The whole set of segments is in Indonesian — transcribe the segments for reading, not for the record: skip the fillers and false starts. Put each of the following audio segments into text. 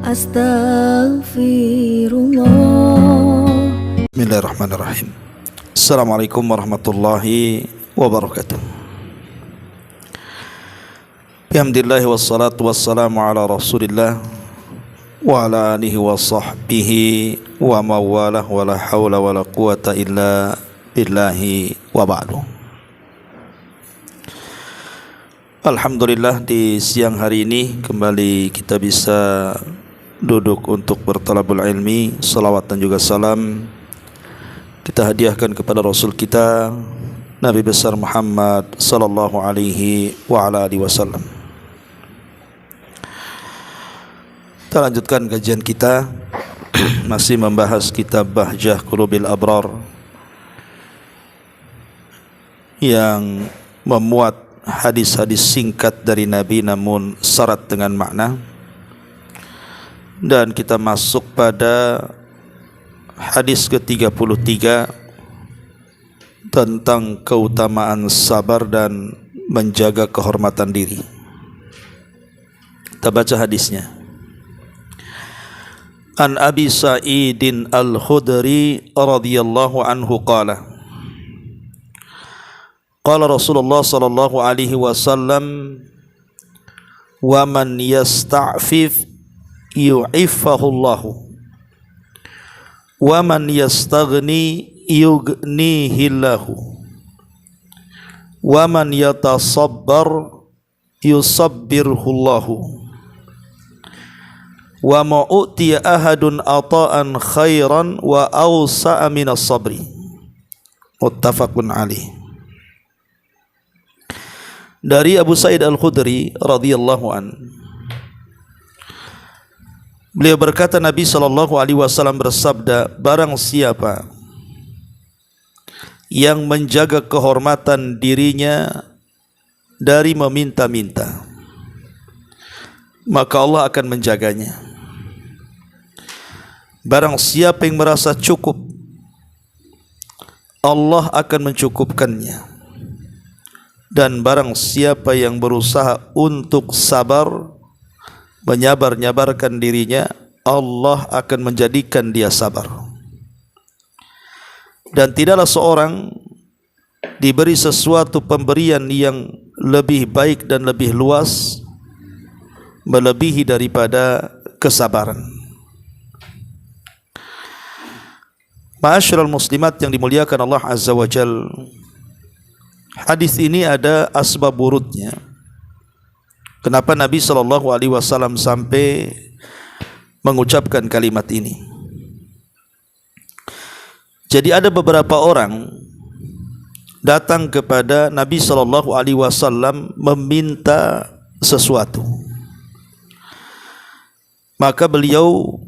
Astaghfirullah. Bismillahirrahmanirrahim. Assalamualaikum warahmatullahi wabarakatuh. Alhamdulillah wassalatu wassalamu ala Rasulillah wa ala alihi wa sahbihi wa mawalah wa la hawla wa la quwata illa billahi wa ba'du. Alhamdulillah, di siang hari ini kembali kita bisa duduk untuk bertalabul ilmi. Salawat dan juga salam kita hadiahkan kepada Rasul kita Nabi besar Muhammad sallallahu alaihi wa ala alihi wasallam. Kita lanjutkan kajian kita masih membahas kitab Bahjah Qulubil Abrar yang memuat hadis-hadis singkat dari Nabi namun syarat dengan makna. Dan kita masuk pada hadis ke-33 tentang keutamaan sabar dan menjaga kehormatan diri. Kita baca hadisnya. An Abi Sa'idin Al-Khudri radhiyallahu anhu qala qala Rasulullah sallallahu alaihi wasallam wa man yasta'fif yu'iffahullahu wa man yastaghni yughnihillahu wa man yatasabbar yusabbirhullahu wa ma utiya ahadun ata'an khairan wa awsa'a minas sabri. Muttafaqun alaih. Dari Abu Sa'id Al-Khudri radhiyallahu an, beliau berkata, Nabi SAW bersabda, barang siapa yang menjaga kehormatan dirinya dari meminta-minta, maka Allah akan menjaganya. Barang siapa yang merasa cukup, Allah akan mencukupkannya. Dan barang siapa yang berusaha untuk sabar, menyabar-nyabarkan dirinya, Allah akan menjadikan dia sabar. Dan tidaklah seorang diberi sesuatu pemberian yang lebih baik dan lebih luas melebihi daripada kesabaran. Ma'asyiral muslimat yang dimuliakan Allah Azza wa Jal, hadis ini ada asbab wurudnya. Kenapa Nabi SAW sampai mengucapkan kalimat ini? Jadi ada beberapa orang datang kepada Nabi SAW meminta sesuatu. Maka beliau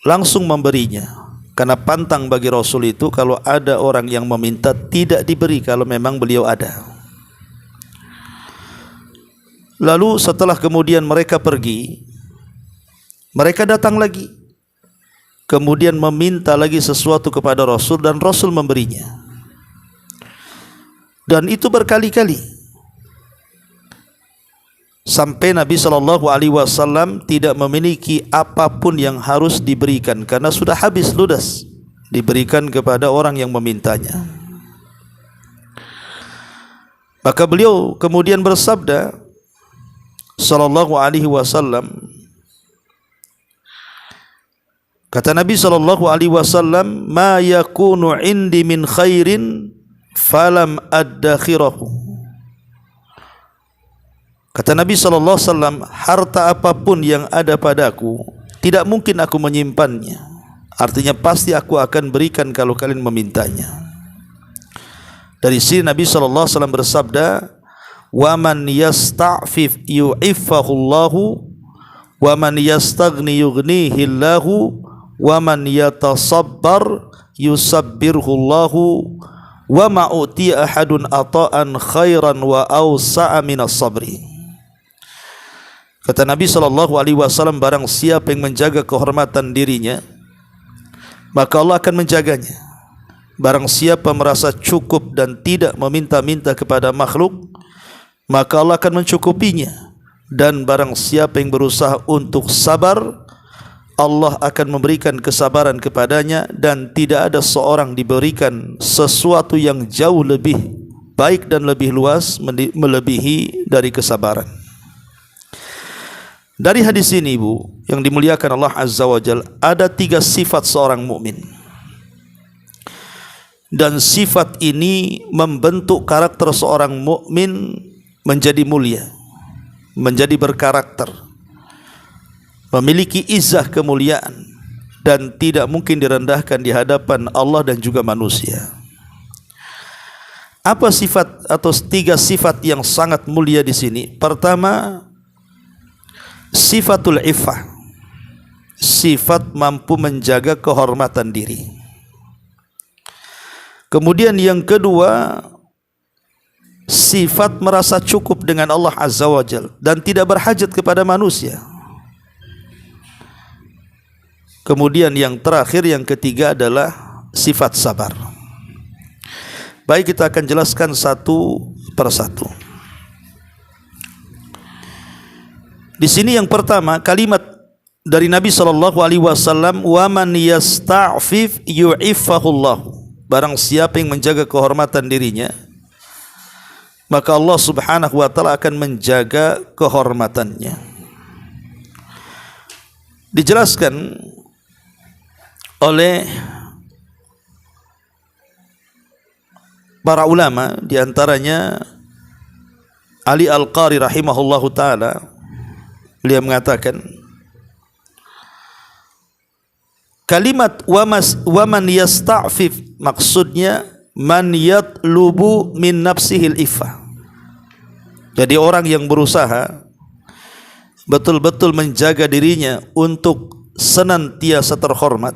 langsung memberinya. Karena pantang bagi Rasul itu kalau ada orang yang meminta tidak diberi kalau memang beliau ada. Lalu setelah kemudian mereka pergi, mereka datang lagi, kemudian meminta lagi sesuatu kepada Rasul dan Rasul memberinya. Dan itu berkali-kali, sampai Nabi SAW tidak memiliki apapun yang harus diberikan karena sudah habis ludas diberikan kepada orang yang memintanya. Maka beliau kemudian bersabda sallallahu alaihi wasallam, kata Nabi sallallahu alaihi wasallam, ma yakunu indi min khairin falam addakhirahu. Kata Nabi SAW, harta apapun yang ada padaku tidak mungkin aku menyimpannya. Artinya pasti aku akan berikan kalau kalian memintanya. Dari sini Nabi SAW bersabda, wa man yasta'fif yu'iffahullahu wa man yastaghni yughnihillahu wa man yatasabbar yusabbirhullahu wa ma utiya ahadun ata'an khairan wa awsa'a minas sabri. Kata Nabi SAW, barang siapa yang menjaga kehormatan dirinya, maka Allah akan menjaganya. Barang siapa merasa cukup dan tidak meminta-minta kepada makhluk, maka Allah akan mencukupinya. dan barang siapa yang berusaha untuk sabar, Allah akan memberikan kesabaran kepadanya, dan tidak ada seorang diberikan sesuatu yang jauh lebih baik dan lebih luas melebihi dari kesabaran. Dari hadis ini, Ibu, yang dimuliakan Allah Azza wa Jalla, ada 3 sifat seorang mukmin. Dan sifat ini membentuk karakter seorang mukmin menjadi mulia, menjadi berkarakter, memiliki izzah kemuliaan, dan tidak mungkin direndahkan di hadapan Allah dan juga manusia. Apa sifat atau 3 sifat yang sangat mulia di sini? Pertama, sifatul iffah, sifat mampu menjaga kehormatan diri. Kemudian yang kedua, sifat merasa cukup dengan Allah Azza wa Jalla dan tidak berhajat kepada manusia. Kemudian yang terakhir, yang ketiga adalah sifat sabar. Baik, kita akan jelaskan satu persatu. Di sini yang pertama, kalimat dari Nabi SAW, wa man yasta'fif yu'iffahullah. Barang siapa yang menjaga kehormatan dirinya, maka Allah Subhanahu wa taala akan menjaga kehormatannya. Dijelaskan oleh para ulama, di antaranya Ali Al-Qari rahimahullahu taala, beliau mengatakan kalimat wa man yasta'fif, maksudnya man yatlubu min nafsihil iffah. Jadi orang yang berusaha betul-betul menjaga dirinya untuk senantiasa terhormat,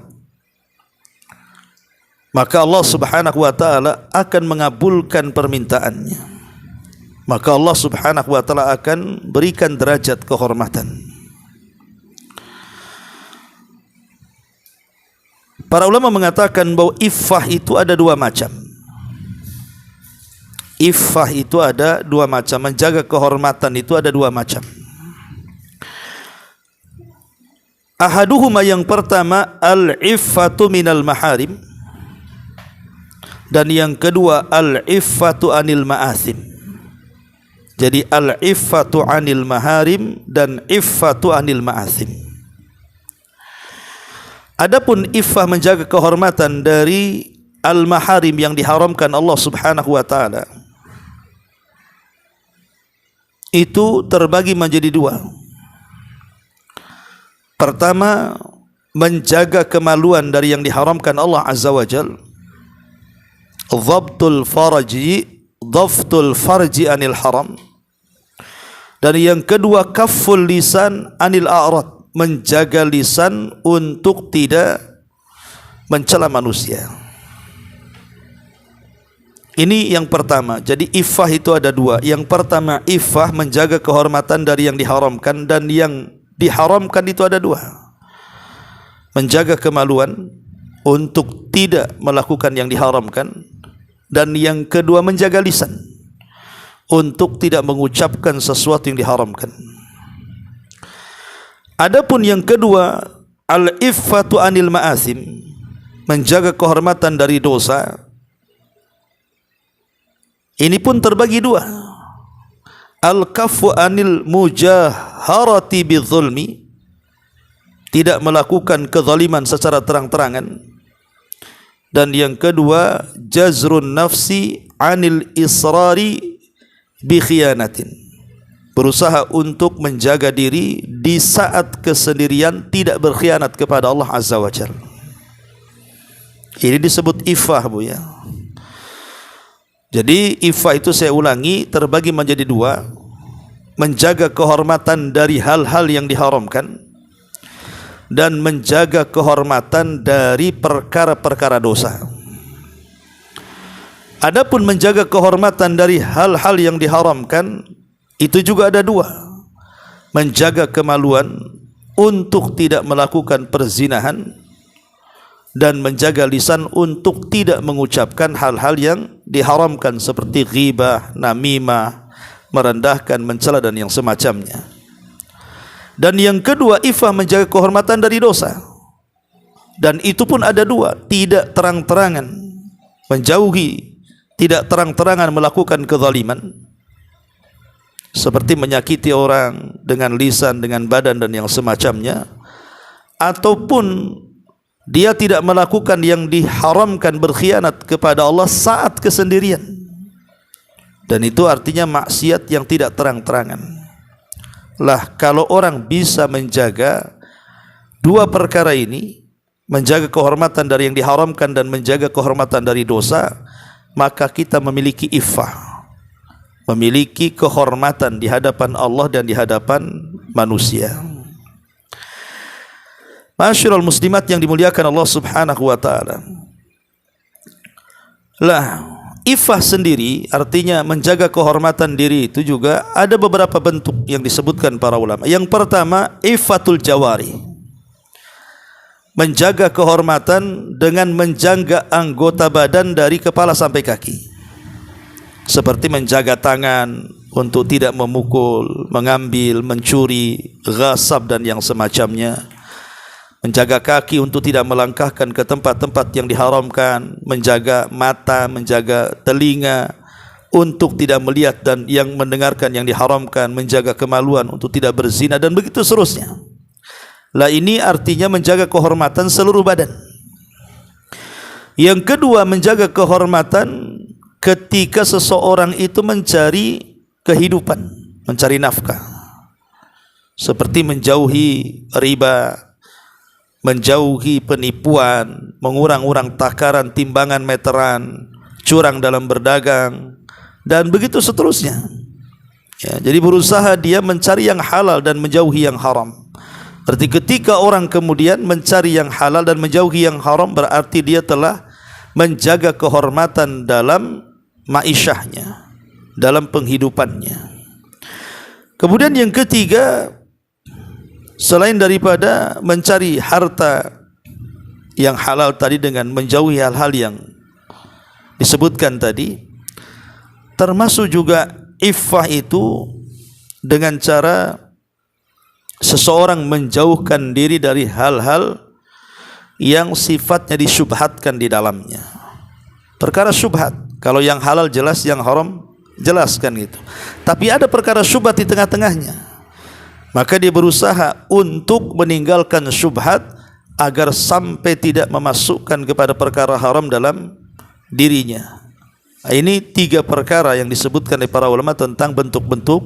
maka Allah Subhanahu wa taala akan mengabulkan permintaannya. Maka Allah Subhanahu wa taala akan berikan derajat kehormatan. Para ulama mengatakan bahwa iffah itu ada 2 macam. Iffah itu ada 2 macam, menjaga kehormatan itu ada 2 macam. Ahaduhuma, yang pertama, al-iffatu minal maharim, dan yang kedua al-iffatu anil ma'athim. Jadi al-iffatu anil maharim dan iffatu anil ma'athim. Adapun iffah, menjaga kehormatan dari al-maharim yang diharamkan Allah Subhanahu wa taala, itu terbagi menjadi 2. Pertama, menjaga kemaluan dari yang diharamkan Allah Azza wa Jalla, dhabtul farji anil haram. Dan yang kedua, kafful lisan anil a'rad, menjaga lisan untuk tidak mencela manusia. Ini yang pertama. Jadi iffah itu ada 2. Yang pertama, iffah, menjaga kehormatan dari yang diharamkan, dan yang diharamkan itu ada 2. Menjaga kemaluan untuk tidak melakukan yang diharamkan, dan yang kedua, menjaga lisan untuk tidak mengucapkan sesuatu yang diharamkan. Adapun yang kedua, al-iffatu anil ma'athim, menjaga kehormatan dari dosa, ini pun terbagi 2. Al-kaffu anil mujaharati bidzulmi, tidak melakukan kezaliman secara terang-terangan. Dan yang kedua, jazrun nafsi anil israri bi khiyanatin, berusaha untuk menjaga diri di saat kesendirian, tidak berkhianat kepada Allah Azza wa Jalla. Ini disebut iffah, Bu, ya. Jadi iffah itu, saya ulangi, terbagi menjadi 2. Menjaga kehormatan dari hal-hal yang diharamkan, dan menjaga kehormatan dari perkara-perkara dosa. Adapun menjaga kehormatan dari hal-hal yang diharamkan, itu juga ada 2. Menjaga kemaluan untuk tidak melakukan perzinahan, dan menjaga lisan untuk tidak mengucapkan hal-hal yang diharamkan seperti ghibah, namimah, merendahkan, mencela, dan yang semacamnya. Dan yang kedua, iffah menjaga kehormatan dari dosa. Dan itu pun ada dua, tidak terang-terangan menjauhi, tidak terang-terangan melakukan kezaliman, seperti menyakiti orang dengan lisan, dengan badan dan yang semacamnya, ataupun dia tidak melakukan yang diharamkan, berkhianat kepada Allah saat kesendirian. Dan itu artinya maksiat yang tidak terang-terangan. Lah, kalau orang bisa menjaga dua perkara ini, menjaga kehormatan dari yang diharamkan dan menjaga kehormatan dari dosa, maka kita memiliki iffah, memiliki kehormatan di hadapan Allah dan di hadapan manusia. Masyiral muslimat yang dimuliakan Allah Subhanahu wa taala. Lah, iffah sendiri artinya menjaga kehormatan diri itu juga ada beberapa bentuk yang disebutkan para ulama. Yang pertama, iffatul jawari, menjaga kehormatan dengan menjaga anggota badan dari kepala sampai kaki, seperti menjaga tangan untuk tidak memukul, mengambil, mencuri, ghasab dan yang semacamnya, menjaga kaki untuk tidak melangkahkan ke tempat-tempat yang diharamkan, menjaga mata, menjaga telinga untuk tidak melihat dan yang mendengarkan yang diharamkan, menjaga kemaluan untuk tidak berzina, dan begitu seterusnya. Lah, ini artinya menjaga kehormatan seluruh badan. Yang kedua, menjaga kehormatan ketika seseorang itu mencari kehidupan, mencari nafkah, seperti menjauhi riba, menjauhi penipuan, mengurang-urang takaran, timbangan, meteran, curang dalam berdagang, dan begitu seterusnya. Ya, jadi berusaha dia mencari yang halal dan menjauhi yang haram. Berarti ketika orang kemudian mencari yang halal dan menjauhi yang haram, berarti dia telah menjaga kehormatan dalam ma'isyahnya, dalam penghidupannya. Kemudian yang ketiga, selain daripada mencari harta yang halal tadi dengan menjauhi hal-hal yang disebutkan tadi, termasuk juga iffah itu dengan cara seseorang menjauhkan diri dari hal-hal yang sifatnya disyubhatkan di dalamnya. Perkara syubhat, kalau yang halal jelas, yang haram jelaskan gitu. Tapi ada perkara syubhat di tengah-tengahnya, maka dia berusaha untuk meninggalkan syubhat agar sampai tidak memasukkan kepada perkara haram dalam dirinya. Ini tiga perkara yang disebutkan oleh para ulama tentang bentuk-bentuk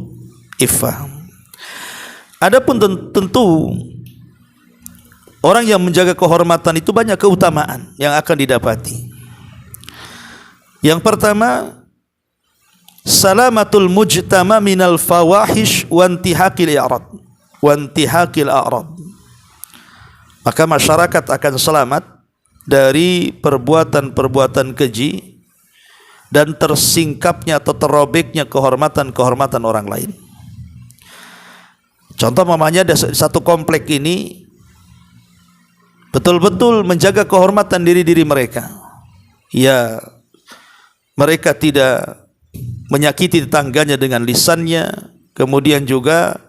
iffah. Adapun tentu orang yang menjaga kehormatan itu banyak keutamaan yang akan didapati. Yang pertama, salamatul mujtama minal fawahish wa intihakil i'rad wa intihakil a'rad. Maka masyarakat akan selamat dari perbuatan-perbuatan keji dan tersingkapnya atau terrobeknya kehormatan-kehormatan orang lain. Contoh mamanya di satu komplek ini betul-betul menjaga kehormatan diri-diri mereka. Ya, mereka tidak menyakiti tetangganya dengan lisannya, kemudian juga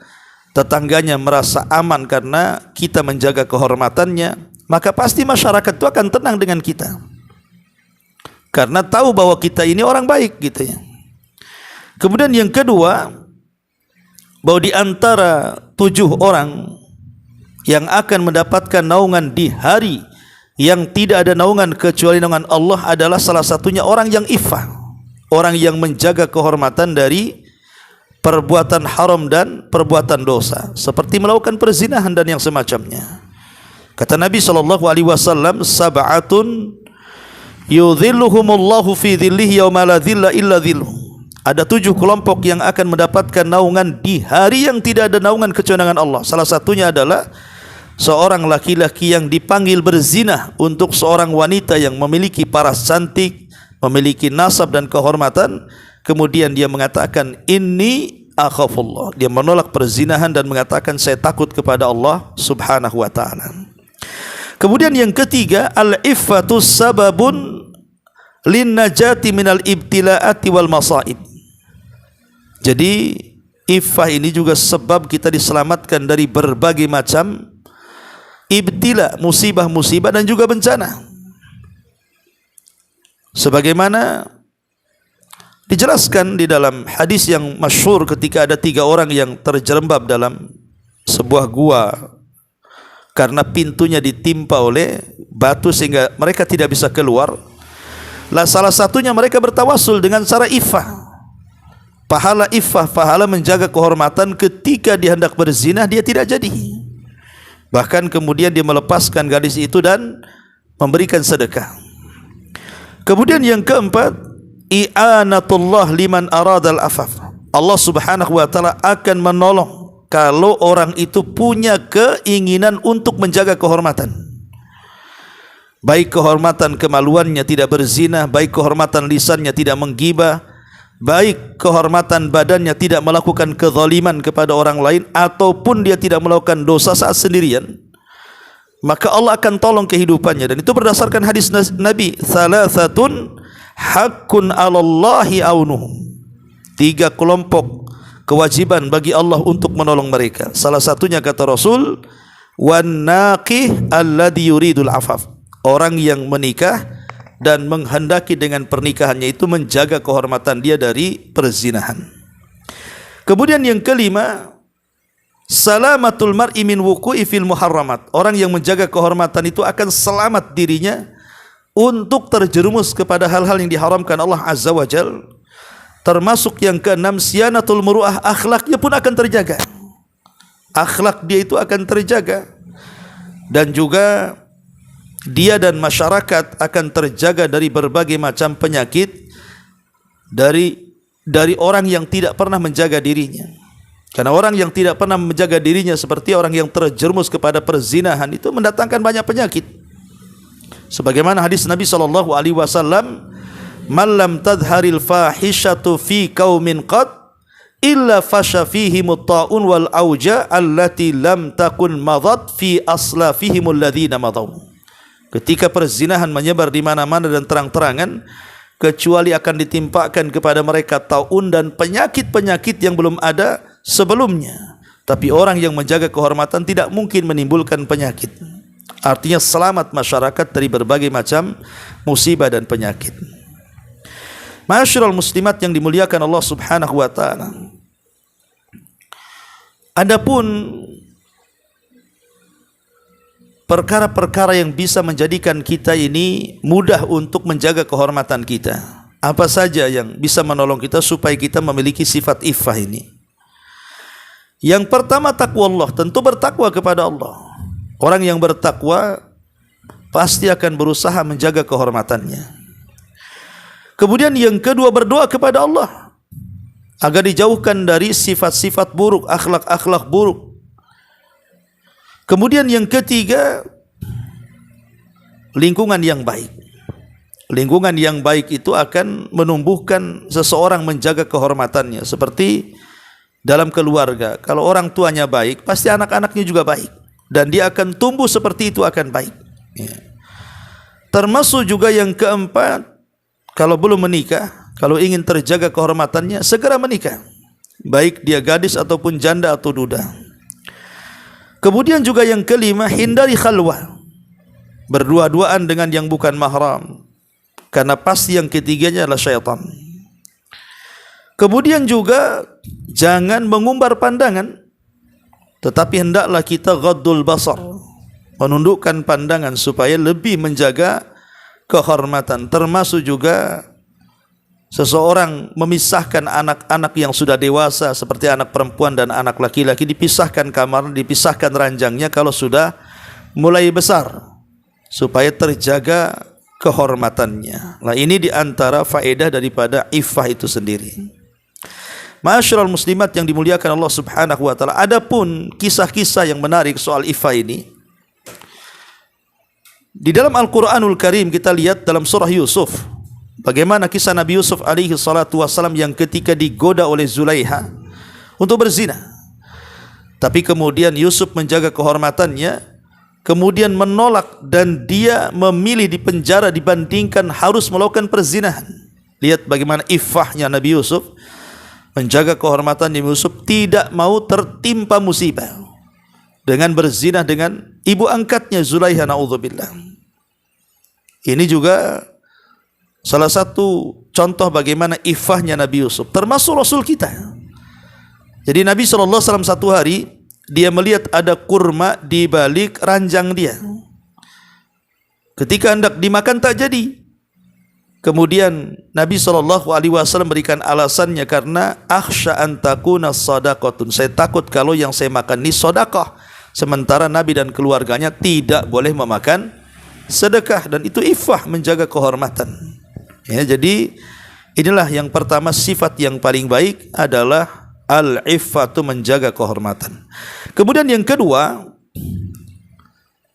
tetangganya merasa aman karena kita menjaga kehormatannya, maka pasti masyarakat itu akan tenang dengan kita, karena tahu bahwa kita ini orang baik gitu ya. Kemudian yang kedua, bahwa di antara 7 orang yang akan mendapatkan naungan di hari yang tidak ada naungan kecuali naungan Allah adalah salah satunya orang yang iffah, orang yang menjaga kehormatan dari perbuatan haram dan perbuatan dosa, seperti melakukan perzinahan dan yang semacamnya. Kata Nabi SAW, sab'atun yudhilluhumullahu fi dhillihi yawma la dhilla illa dhilluh. Ada 7 kelompok yang akan mendapatkan naungan di hari yang tidak ada naungan kecuali naungan Allah. Salah satunya adalah seorang laki-laki yang dipanggil berzina untuk seorang wanita yang memiliki paras cantik, memiliki nasab dan kehormatan, kemudian dia mengatakan inni akhafullah, dia menolak perzinahan dan mengatakan saya takut kepada Allah Subhanahu wa taala. Kemudian yang ketiga, al-iffatu sababun lin najati minal ibtilaati wal masaib. Jadi Iffah ini juga sebab kita diselamatkan dari berbagai macam ibtila, musibah-musibah dan juga bencana. Sebagaimana dijelaskan di dalam hadis yang masyhur ketika ada 3 orang yang terjerembab dalam sebuah gua karena pintunya ditimpa oleh batu sehingga mereka tidak bisa keluar. Lah salah satunya mereka bertawassul dengan cara iffah. Pahala iffah, pahala menjaga kehormatan ketika dia hendak berzina dia tidak jadi. Bahkan kemudian dia melepaskan gadis itu dan memberikan sedekah. Kemudian yang keempat, i'anatullah liman aradal afaf. Allah Subhanahu wa taala akan menolong kalau orang itu punya keinginan untuk menjaga kehormatan. Baik kehormatan kemaluannya tidak berzina, baik kehormatan lisannya tidak menggibah, baik kehormatan badannya tidak melakukan kezaliman kepada orang lain, ataupun dia tidak melakukan dosa saat sendirian, maka Allah akan tolong kehidupannya. Dan itu berdasarkan hadis Nabi, salasatun haqqun 'alallahi aunuhum. 3 kelompok kewajiban bagi Allah untuk menolong mereka. Salah satunya kata Rasul, wan naqih alladhi yuridul afaf. Orang yang menikah dan menghendaki dengan pernikahannya itu menjaga kehormatan dia dari perzinahan. Kemudian yang kelima, salamatul mar'i min wuqu'i fil muharramat. Orang yang menjaga kehormatan itu akan selamat dirinya untuk terjerumus kepada hal-hal yang diharamkan Allah Azza wa Jalla. Termasuk yang keenam, siyanatul muru'ah, akhlaknya pun akan terjaga. Akhlak dia itu akan terjaga. Dan juga dia dan masyarakat akan terjaga dari berbagai macam penyakit dari orang yang tidak pernah menjaga dirinya. Karena orang yang tidak pernah menjaga dirinya seperti orang yang terjerumus kepada perzinahan itu mendatangkan banyak penyakit. Sebagaimana hadis Nabi sallallahu alaihi wasallam, "Man lam tadhharil fahishatu fi qaumin qad illa fasha fihim at-ta'un wal auja allati lam takun madat fi aslafihim alladhina madaw." Ketika perzinahan menyebar di mana-mana dan terang-terangan, kecuali akan ditimpakan kepada mereka taun dan penyakit-penyakit yang belum ada sebelumnya. Tapi orang yang menjaga kehormatan tidak mungkin menimbulkan penyakit. Artinya selamat masyarakat dari berbagai macam musibah dan penyakit. Ma'asyiral muslimat yang dimuliakan Allah Subhanahu wa taala. Adapun perkara-perkara yang bisa menjadikan kita ini mudah untuk menjaga kehormatan kita, apa saja yang bisa menolong kita supaya kita memiliki sifat iffah ini? Yang pertama, takwa Allah. Tentu bertakwa kepada Allah. Orang yang bertakwa pasti akan berusaha menjaga kehormatannya. Kemudian yang kedua, berdoa kepada Allah agar dijauhkan dari sifat-sifat buruk, akhlak-akhlak buruk. Kemudian yang ketiga, lingkungan yang baik. Lingkungan yang baik itu akan menumbuhkan seseorang menjaga kehormatannya. Seperti dalam keluarga, kalau orang tuanya baik, pasti anak-anaknya juga baik. Dan dia akan tumbuh seperti itu, akan baik. Ya. Termasuk juga yang keempat, kalau belum menikah, kalau ingin terjaga kehormatannya, segera menikah. Baik dia gadis ataupun janda atau duda. Kemudian juga yang kelima, hindari khalwah, berdua-duaan dengan yang bukan mahram, karena pasti yang ketiganya adalah syaitan. Kemudian juga jangan mengumbar pandangan, tetapi hendaklah kita ghaddul basar, menundukkan pandangan supaya lebih menjaga kehormatan. Termasuk juga seseorang memisahkan anak-anak yang sudah dewasa seperti anak perempuan dan anak laki-laki, dipisahkan kamar, dipisahkan ranjangnya kalau sudah mulai besar supaya terjaga kehormatannya. Nah, ini diantara faedah daripada iffah itu sendiri. Ma'asyiral muslimat yang dimuliakan Allah Subhanahu wa taala. Adapun kisah-kisah yang menarik soal iffah ini, di dalam Al-Qur'anul Karim kita lihat dalam surah Yusuf, bagaimana kisah Nabi Yusuf alaihi salatu wassalam yang ketika digoda oleh Zulaiha untuk berzina. Tapi kemudian Yusuf menjaga kehormatannya, kemudian menolak dan dia memilih di penjara dibandingkan harus melakukan perzinahan. Lihat bagaimana iffahnya Nabi Yusuf. menjaga kehormatan Nabi Yusuf, tidak mau tertimpa musibah dengan berzina dengan ibu angkatnya Zulaiha, naudzubillah. Ini juga salah satu contoh bagaimana iffahnya Nabi Yusuf, termasuk Rasul kita. Jadi Nabi SAW satu hari dia melihat ada kurma di balik ranjang dia. Ketika hendak dimakan tak jadi. Kemudian Nabi SAW berikan alasannya, karena akhsha an takuna sadaqatun, saya takut kalau yang saya makan ini sedekah, sementara Nabi dan keluarganya tidak boleh memakan sedekah, dan itu iffah, menjaga kehormatan. Ya, jadi inilah yang pertama, sifat yang paling baik adalah al-iffatu, menjaga kehormatan. Kemudian yang kedua,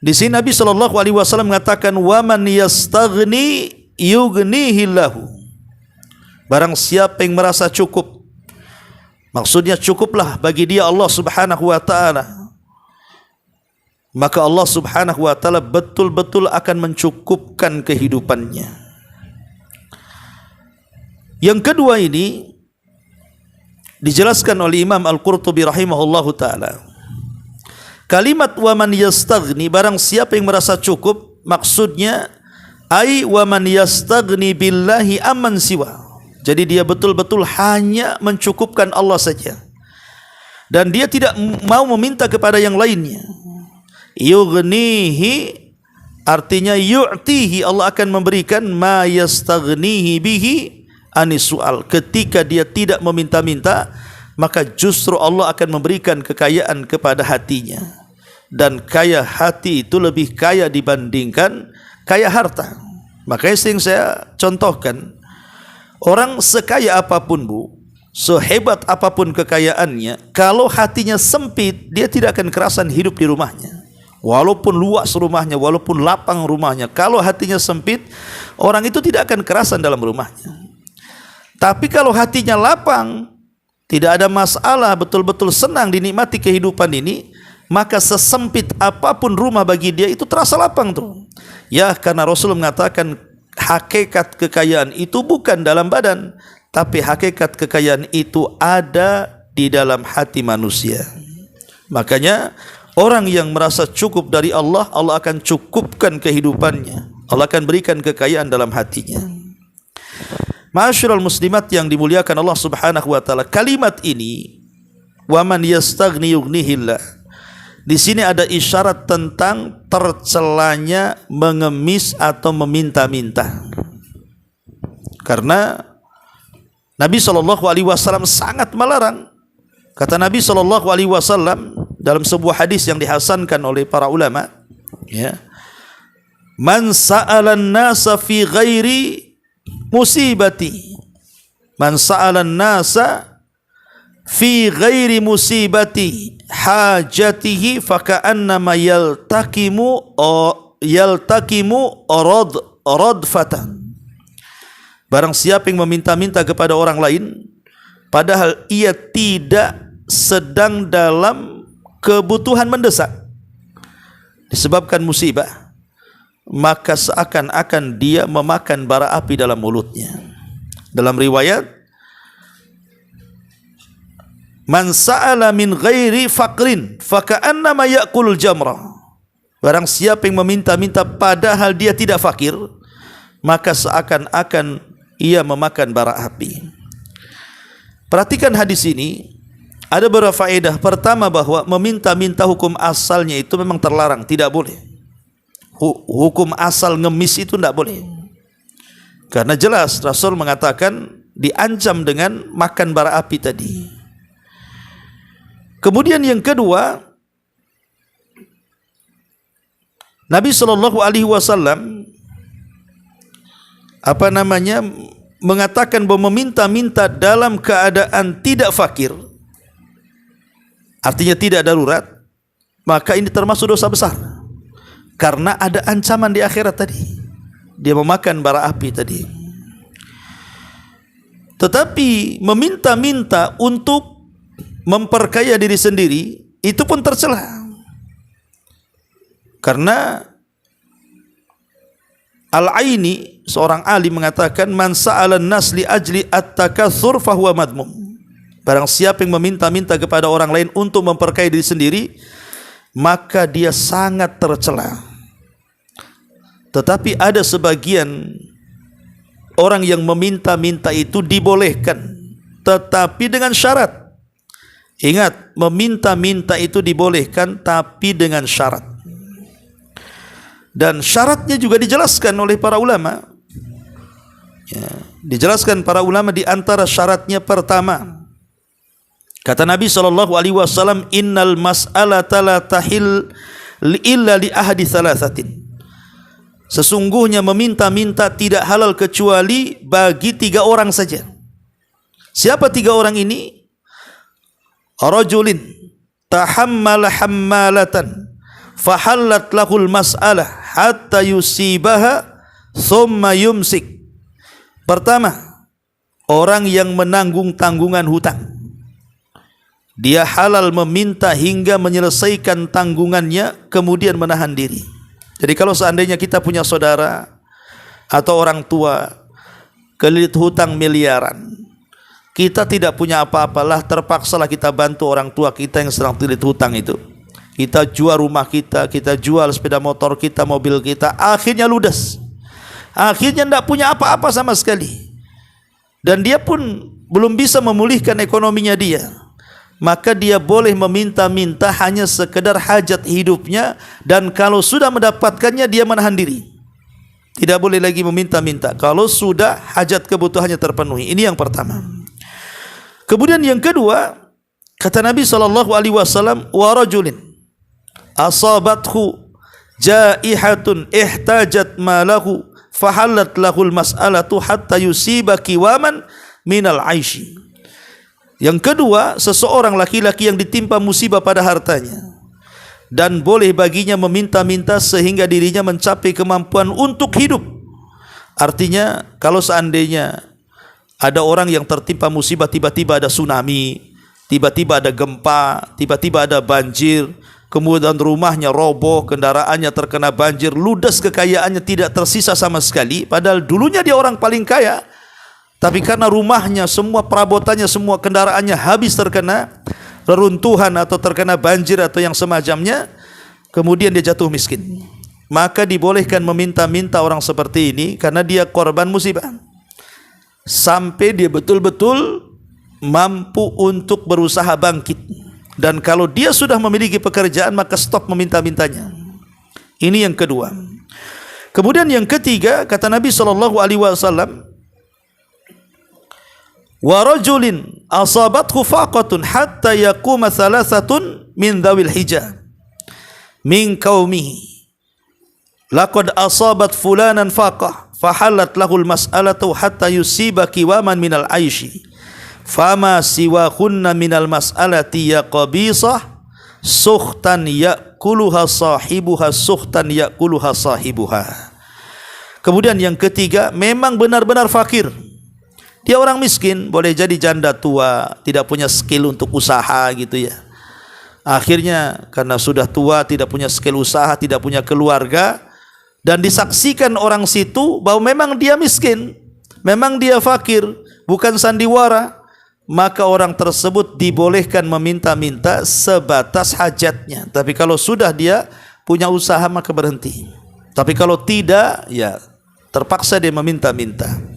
di sini Nabi SAW mengatakan, wa man yastaghni yughnihillahu, barang siapa yang merasa cukup, maksudnya cukuplah bagi dia Allah Subhanahu wa taala, maka Allah Subhanahu wa taala betul-betul akan mencukupkan kehidupannya. Yang kedua ini dijelaskan oleh Imam Al-Qurtubi rahimahullahu taala. Kalimat wa man yastaghni, barang siapa yang merasa cukup, maksudnya ai wa man yastaghni billahi amman siwa. Jadi dia betul-betul hanya mencukupkan Allah saja, dan dia tidak mau meminta kepada yang lainnya. Yughnihi artinya yu'tihi, Allah akan memberikan ma yastaghnihi bihi anisual. Ketika dia tidak meminta-minta, maka justru Allah akan memberikan kekayaan kepada hatinya, dan kaya hati itu lebih kaya dibandingkan kaya harta. Makanya sering saya contohkan, orang sekaya apapun bu, sehebat apapun kekayaannya, kalau hatinya sempit, dia tidak akan kerasan hidup di rumahnya. Walaupun luas rumahnya, walaupun lapang rumahnya, kalau hatinya sempit, orang itu tidak akan kerasan dalam rumahnya. Tapi kalau hatinya lapang, tidak ada masalah, betul-betul senang dinikmati kehidupan ini, maka sesempit apapun rumah bagi dia itu terasa lapang tuh. Ya, karena Rasul mengatakan hakikat kekayaan itu bukan dalam badan, tapi hakikat kekayaan itu ada di dalam hati manusia. Makanya orang yang merasa cukup dari Allah, Allah akan cukupkan kehidupannya, Allah akan berikan kekayaan dalam hatinya. Ma'asyiral muslimat yang dimuliakan Allah Subhanahu wa taala, kalimat ini wa man yastaghni yughnihillah, di sini ada isyarat tentang tercelanya mengemis atau meminta-minta. Karena Nabi SAW sangat melarang. Kata Nabi SAW dalam sebuah hadis yang dihasankan oleh para ulama, ya, man sa'alan nasa fi ghairi musibati, man sa'alan nasa fi ghairi musibati hajatihi faka'annama yaltakimu radfatan. Barang siapa yang meminta-minta kepada orang lain padahal ia tidak sedang dalam kebutuhan mendesak disebabkan musibah, maka seakan-akan dia memakan bara api dalam mulutnya. Dalam riwayat, man sa'ala min ghairi faqrin faka'annama ya'kulul jamra. Barang siapa yang meminta-minta padahal dia tidak fakir, maka seakan-akan ia memakan bara api. Perhatikan hadis ini, ada beberapa faedah. Pertama, bahwa meminta-minta hukum asalnya itu memang terlarang, tidak boleh. Hukum asal ngemis itu tidak boleh. Karena jelas Rasul mengatakan diancam dengan makan bara api tadi. Kemudian yang kedua, Nabi SAW mengatakan bahwa meminta-minta dalam keadaan tidak fakir, artinya tidak darurat, maka ini termasuk dosa besar. Karena ada ancaman di akhirat tadi, dia memakan bara api tadi. Tetapi meminta-minta untuk memperkaya diri sendiri itu pun tercela. Karena Al-Aini, seorang alim, mengatakan man sa'alan nas li ajli at-takatsur fahuwa madmum. Barang siapa yang meminta-minta kepada orang lain untuk memperkaya diri sendiri, maka dia sangat tercela. Tetapi ada sebagian orang yang meminta-minta itu dibolehkan, tetapi dengan syarat. Ingat, meminta-minta itu dibolehkan tapi dengan syarat. Dan syaratnya juga dijelaskan oleh para ulama. Ya, dijelaskan para ulama di antara syaratnya pertama. Kata Nabi SAW, innal mas'alata la tahil illa li ahadi thalathatin. Sesungguhnya meminta-minta tidak halal kecuali bagi 3 orang saja. Siapa 3 orang ini? Rajulin tahammala hammalatan fahallat lahul mas'alah hatta yusibaha thumma yumsik. Pertama, orang yang menanggung tanggungan hutang. Dia halal meminta hingga menyelesaikan tanggungannya, kemudian menahan diri. Jadi kalau seandainya kita punya saudara atau orang tua kelilit hutang miliaran, kita tidak punya apa-apalah, terpaksalah kita bantu orang tua kita yang sedang terlilit hutang itu. Kita jual rumah kita jual sepeda motor kita, mobil kita, akhirnya ludes. Akhirnya tidak punya apa-apa sama sekali. Dan dia pun belum bisa memulihkan ekonominya dia. Maka dia boleh meminta-minta hanya sekedar hajat hidupnya, dan kalau sudah mendapatkannya dia menahan diri. Tidak boleh lagi meminta-minta kalau sudah hajat kebutuhannya terpenuhi. Ini yang pertama. Kemudian yang kedua, kata Nabi SAW, wa rajulin asabathu jaihatun ihtajat malahu fahallat lahul mas'alatu hatta yusiba kiwaman minal aishi. Yang kedua, seseorang laki-laki yang ditimpa musibah pada hartanya, dan boleh baginya meminta-minta sehingga dirinya mencapai kemampuan untuk hidup. Artinya, kalau seandainya ada orang yang tertimpa musibah, tiba-tiba ada tsunami, tiba-tiba ada gempa, tiba-tiba ada banjir, kemudian rumahnya roboh, kendaraannya terkena banjir, ludes kekayaannya, tidak tersisa sama sekali, padahal dulunya dia orang paling kaya. Tapi karena rumahnya, semua perabotannya, semua kendaraannya habis terkena reruntuhan atau terkena banjir atau yang semacamnya, kemudian dia jatuh miskin. Maka dibolehkan meminta-minta orang seperti ini karena dia korban musibah, sampai dia betul-betul mampu untuk berusaha bangkit. Dan kalau dia sudah memiliki pekerjaan, maka stop meminta-mintanya. Ini yang kedua. Kemudian yang ketiga, kata Nabi SAW, wa rajulin asabathu faqatun hatta yaquma thalathatun min dhawil hijah min qaumihi laqad asabat fulanan faqah fahallat lahul mas'alatu hatta yusiba kiwaman minal aishi fama siwahunna minal mas'alati ya qabisah sukhtan yakuluha sahibuha sukhtan yakuluha sahibuha. Kemudian yang ketiga, memang benar-benar fakir. Dia orang miskin, boleh jadi janda tua, tidak punya skill untuk usaha gitu ya. Akhirnya karena sudah tua, tidak punya skill usaha, tidak punya keluarga, dan disaksikan orang situ bahwa memang dia miskin, memang dia fakir, bukan sandiwara, maka orang tersebut dibolehkan meminta-minta sebatas hajatnya. Tapi kalau sudah dia punya usaha, maka berhenti. Tapi kalau tidak, ya terpaksa dia meminta-minta.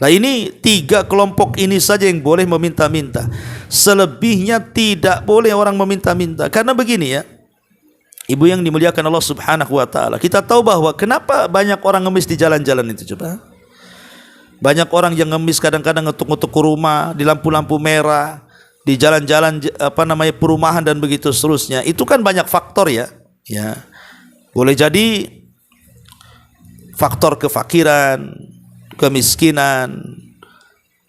Nah, ini 3 kelompok ini saja yang boleh meminta-minta. Selebihnya tidak boleh orang meminta-minta. Karena begini ya, ibu yang dimuliakan Allah Subhanahu wa ta'ala, kita tahu bahwa kenapa banyak orang ngemis di jalan-jalan itu coba. Banyak orang yang ngemis kadang-kadang ngetuk-ngetuk ke rumah di lampu-lampu merah, di jalan-jalan perumahan dan begitu seterusnya. Itu kan banyak faktor ya. Ya. Boleh jadi faktor kefakiran, kemiskinan,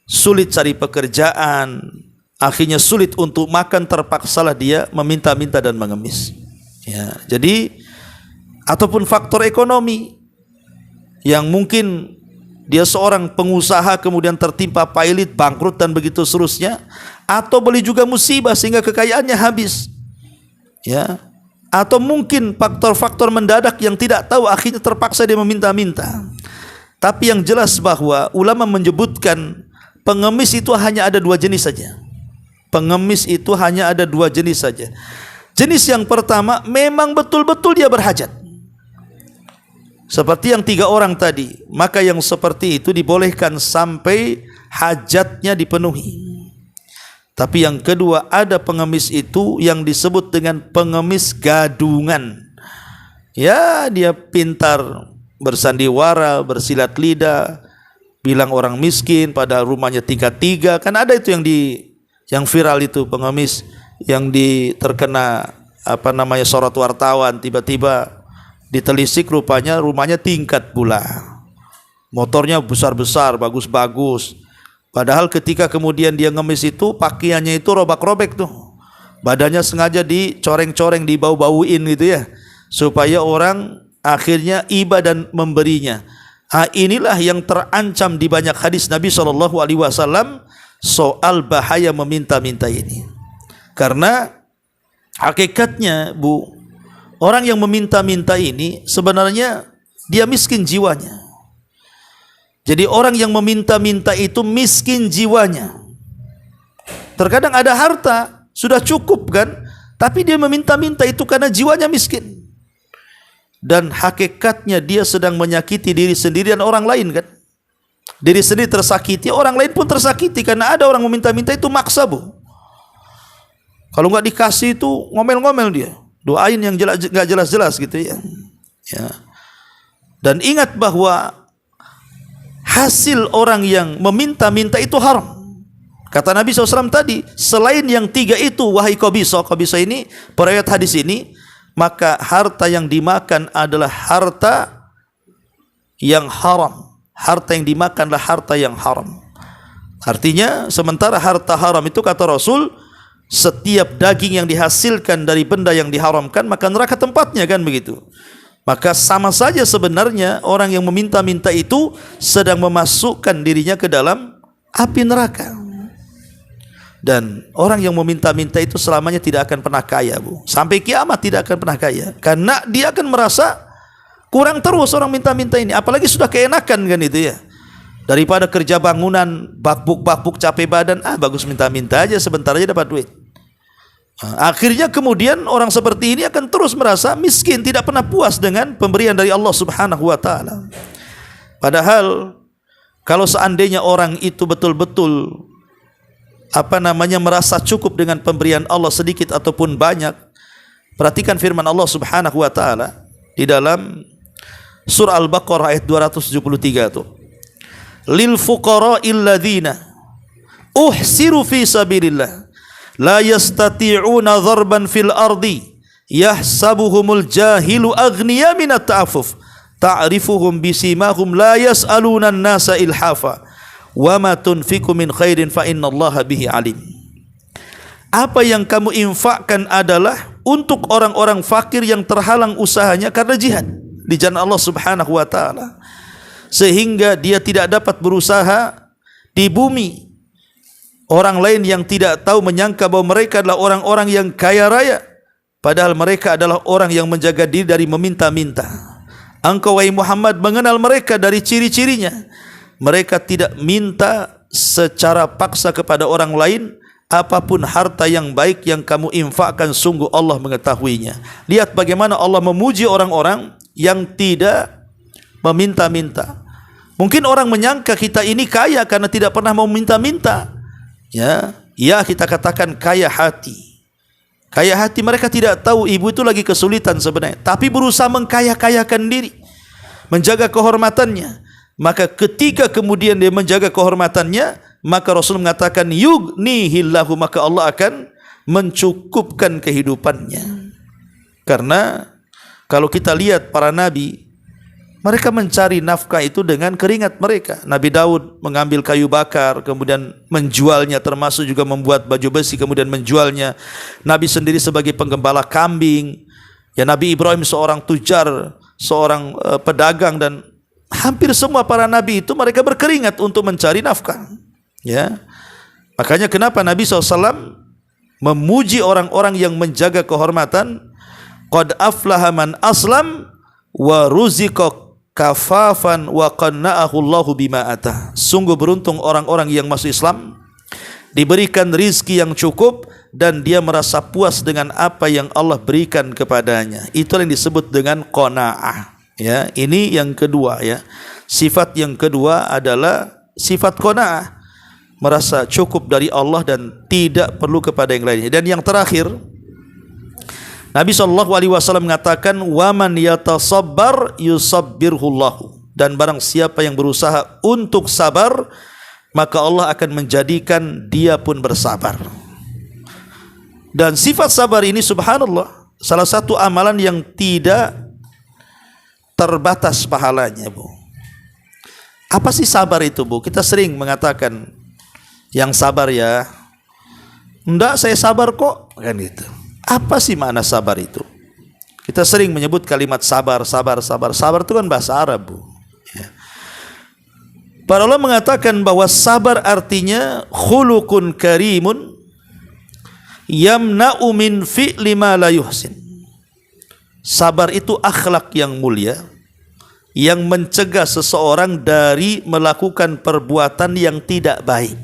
sulit cari pekerjaan, akhirnya sulit untuk makan, terpaksalah dia meminta-minta dan mengemis. Ya, jadi ataupun faktor ekonomi yang mungkin dia seorang pengusaha kemudian tertimpa pailit, bangkrut dan begitu seterusnya, atau boleh juga musibah sehingga kekayaannya habis. Ya. Atau mungkin faktor-faktor mendadak yang tidak tahu, akhirnya terpaksa dia meminta-minta. Tapi yang jelas bahwa ulama menyebutkan pengemis itu hanya ada 2 jenis saja. pengemis itu hanya ada dua jenis saja. Jenis yang pertama memang betul-betul dia berhajat, seperti yang 3 orang tadi. Maka yang seperti itu dibolehkan sampai hajatnya dipenuhi. Tapi yang kedua, ada pengemis itu yang disebut dengan pengemis gadungan. Ya, dia pintar bersandiwara, bersilat lidah, bilang orang miskin padahal rumahnya 3-3. Kan ada itu yang viral itu, pengemis yang terkena sorot wartawan, tiba-tiba ditelisik rupanya rumahnya tingkat pula, motornya besar-besar, bagus-bagus. Padahal ketika kemudian dia ngemis itu, pakaiannya itu robek-robek tuh, badannya sengaja dicoreng-coreng, dibau-bauin gitu ya, supaya orang akhirnya iba dan memberinya. Inilah yang terancam di banyak hadis Nabi SAW soal bahaya meminta-minta ini. Karena hakikatnya orang yang meminta-minta ini sebenarnya dia miskin jiwanya. Jadi orang yang meminta-minta itu miskin jiwanya. Terkadang ada harta, sudah cukup kan, tapi dia meminta-minta itu karena jiwanya miskin. Dan hakikatnya dia sedang menyakiti diri sendiri dan orang lain kan. Diri sendiri tersakiti, orang lain pun tersakiti, karena ada orang meminta-minta itu maksa kalau nggak dikasih itu ngomel-ngomel dia, doain yang nggak jelas-jelas gitu ya. Dan ingat bahwa hasil orang yang meminta-minta itu haram. Kata Nabi SAW tadi, selain yang 3 itu, wahai Qabisah ini periwayat hadis ini, maka harta yang dimakan adalah harta yang haram. Harta yang dimakan adalah harta yang haram. Artinya sementara harta haram itu, kata Rasul, setiap daging yang dihasilkan dari benda yang diharamkan, maka neraka tempatnya kan begitu. Maka sama saja sebenarnya orang yang meminta-minta itu sedang memasukkan dirinya ke dalam api neraka. Dan orang yang meminta-minta itu selamanya tidak akan pernah kaya, sampai kiamat tidak akan pernah kaya, karena dia akan merasa kurang terus orang minta-minta ini. Apalagi sudah keenakan kan itu ya, daripada kerja bangunan bakbuk capek badan, bagus minta-minta aja, sebentar aja dapat duit. Akhirnya kemudian orang seperti ini akan terus merasa miskin, tidak pernah puas dengan pemberian dari Allah Subhanahu wa taala. Padahal kalau seandainya orang itu betul-betul merasa cukup dengan pemberian Allah sedikit ataupun banyak, perhatikan firman Allah Subhanahu wa taala di dalam surah Al-Baqarah ayat 273 tuh. Lil fuqara'il ladzina uhsiru fi sabilillah la yastati'una dharban fil ardi yahsabuhumul jahilu aghniya minat ta'affuf ta'rifuhum bisimahum la yas'aluna an-nasa ilhafa wa ma tunfiqu min khairin fa innallaha bihi alim. Apa yang kamu infakkan adalah untuk orang-orang fakir yang terhalang usahanya karena jihad di jalan Allah Subhanahu wa taala, sehingga dia tidak dapat berusaha di bumi. Orang lain yang tidak tahu menyangka bahwa mereka adalah orang-orang yang kaya raya, padahal mereka adalah orang yang menjaga diri dari meminta-minta. Engkau wahai Muhammad mengenal mereka dari ciri-cirinya. Mereka tidak minta secara paksa kepada orang lain. Apapun harta yang baik yang kamu infakkan, sungguh Allah mengetahuinya. Lihat bagaimana Allah memuji orang-orang yang tidak meminta-minta. Mungkin orang menyangka kita ini kaya karena tidak pernah mau minta-minta. Ya, kita katakan kaya hati. Kaya hati, mereka tidak tahu ibu itu lagi kesulitan sebenarnya, tapi berusaha mengkaya-kayakan diri, menjaga kehormatannya. Maka ketika kemudian dia menjaga kehormatannya, maka Rasul mengatakan yughnihillahu, maka Allah akan mencukupkan kehidupannya. Karena kalau kita lihat para nabi, mereka mencari nafkah itu dengan keringat mereka. Nabi Daud mengambil kayu bakar, kemudian menjualnya, termasuk juga membuat baju besi, kemudian menjualnya. Nabi sendiri sebagai penggembala kambing. Ya, Nabi Ibrahim seorang tujar, seorang pedagang, dan hampir semua para nabi itu mereka berkeringat untuk mencari nafkah. Ya, makanya kenapa Nabi SAW memuji orang-orang yang menjaga kehormatan. Qad aflaha man aslam wa ruziqa kafafan wa qanna'ahu Allahu bima atah. Sungguh beruntung orang-orang yang masuk Islam diberikan rizki yang cukup, dan dia merasa puas dengan apa yang Allah berikan kepadanya. Itu yang disebut dengan qanaah. Ya, ini yang kedua ya. Sifat yang kedua adalah sifat qanaah, merasa cukup dari Allah dan tidak perlu kepada yang lainnya. Dan yang terakhir, Nabi SAW mengatakan, waman yatasabbar yusabbirhullahu, dan barang siapa yang berusaha untuk sabar, maka Allah akan menjadikan dia pun bersabar. Dan sifat sabar ini subhanallah salah satu amalan yang tidak terbatas pahalanya, Bu. Apa sih sabar itu, Bu? Kita sering mengatakan, yang sabar ya. Enggak, saya sabar kok, kan gitu. Apa sih makna sabar itu? Kita sering menyebut kalimat sabar, sabar, sabar. Sabar itu kan bahasa Arab, Bu. Ya. Para ulama mengatakan bahwa sabar artinya khuluqun karimun yamna'u min fi'li ma la yuhsin. Sabar itu akhlak yang mulia yang mencegah seseorang dari melakukan perbuatan yang tidak baik.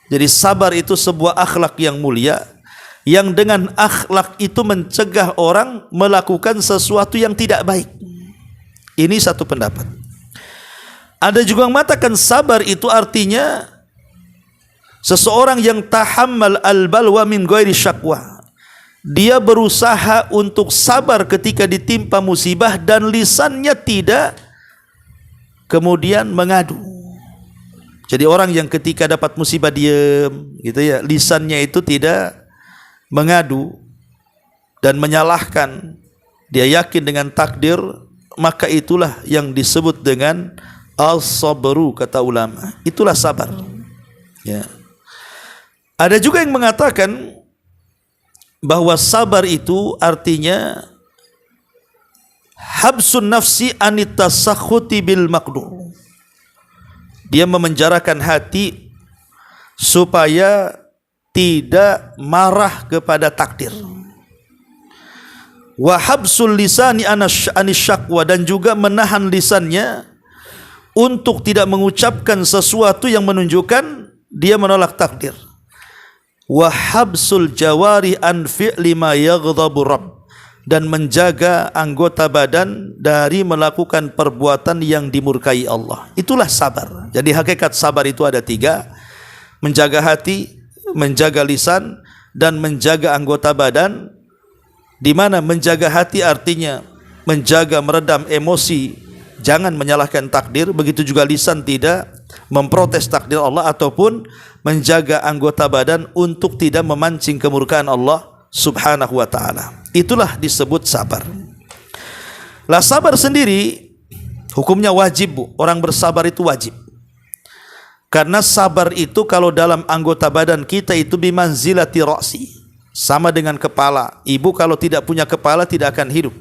Jadi sabar itu sebuah akhlak yang mulia yang dengan akhlak itu mencegah orang melakukan sesuatu yang tidak baik. Ini satu pendapat. Ada juga yang mengatakan sabar itu artinya seseorang yang tahammal al-balwa min ghairi syakwa. Dia berusaha untuk sabar ketika ditimpa musibah dan lisannya tidak kemudian mengadu. Jadi orang yang ketika dapat musibah diam gitu ya, lisannya itu tidak mengadu dan menyalahkan, dia yakin dengan takdir, maka itulah yang disebut dengan as-sabru, kata ulama. Itulah sabar. Ya. Ada juga yang mengatakan bahwa sabar itu artinya habsun nafsi anit tasakhuti bil maqdur. Dia memenjarakan hati supaya tidak marah kepada takdir. Wa habsul lisani anis syakwa, dan juga menahan lisannya untuk tidak mengucapkan sesuatu yang menunjukkan dia menolak takdir. Wa habsul jawari an fi'li ma yaghdabu rabb, dan menjaga anggota badan dari melakukan perbuatan yang dimurkai Allah. Itulah sabar. Jadi hakikat sabar itu ada 3: menjaga hati, menjaga lisan, dan menjaga anggota badan. Di mana menjaga hati artinya menjaga meredam emosi, jangan menyalahkan takdir. Begitu juga lisan tidak memprotes takdir Allah, ataupun menjaga anggota badan untuk tidak memancing kemurkaan Allah subhanahu wa ta'ala. Itulah disebut sabar. Lah sabar sendiri hukumnya wajib, Bu. Orang bersabar itu wajib. Karena sabar itu kalau dalam anggota badan kita itu bimanzilati ra'si, sama dengan kepala. Ibu kalau tidak punya kepala tidak akan hidup.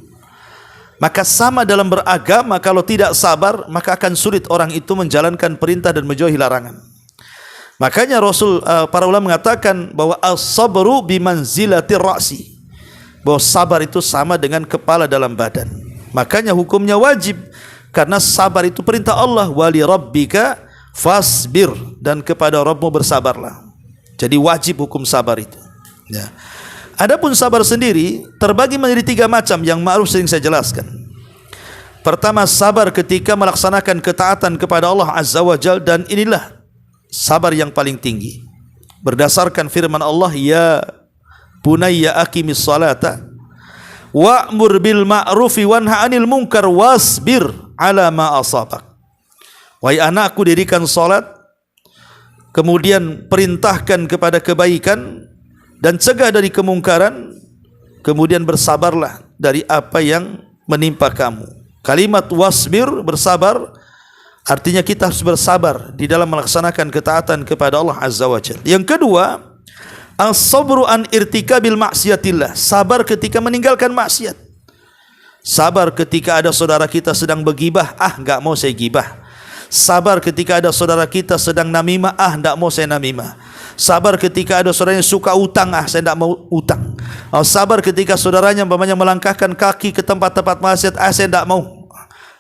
Maka sama dalam beragama, kalau tidak sabar maka akan sulit orang itu menjalankan perintah dan menjauhi larangan. Makanya para ulama mengatakan bahwa as-sabru bimanzilati ra'si, bahwa sabar itu sama dengan kepala dalam badan. Makanya hukumnya wajib, karena sabar itu perintah Allah, wali rabbika fasbir, dan kepada Rabbmu bersabarlah. Jadi wajib hukum sabar itu. Ya. Adapun sabar sendiri terbagi menjadi 3 macam yang ma'ruf sering saya jelaskan. Pertama, sabar ketika melaksanakan ketaatan kepada Allah Azza wa Jalla, dan inilah sabar yang paling tinggi. Berdasarkan firman Allah, ya bunayya aqimis salata wa'mur bil ma'rufi wanha 'anil munkar wasbir 'ala ma asabak. Wahai anakku, dirikan salat, kemudian perintahkan kepada kebaikan dan cegah dari kemungkaran, kemudian bersabarlah dari apa yang menimpa kamu. Kalimat wasbir, bersabar, artinya kita harus bersabar di dalam melaksanakan ketaatan kepada Allah Azza wa Jalla. Yang kedua, as-sabru an irtikabil maksiatillah, sabar ketika meninggalkan maksiat. Sabar ketika ada saudara kita sedang bergibah, enggak mau saya gibah. Sabar ketika ada saudara kita sedang namimah, enggak mau saya namimah. Sabar ketika ada saudaranya suka utang, saya tidak mau utang. Sabar ketika saudaranya melangkahkan kaki ke tempat-tempat maksiat, saya tidak mau.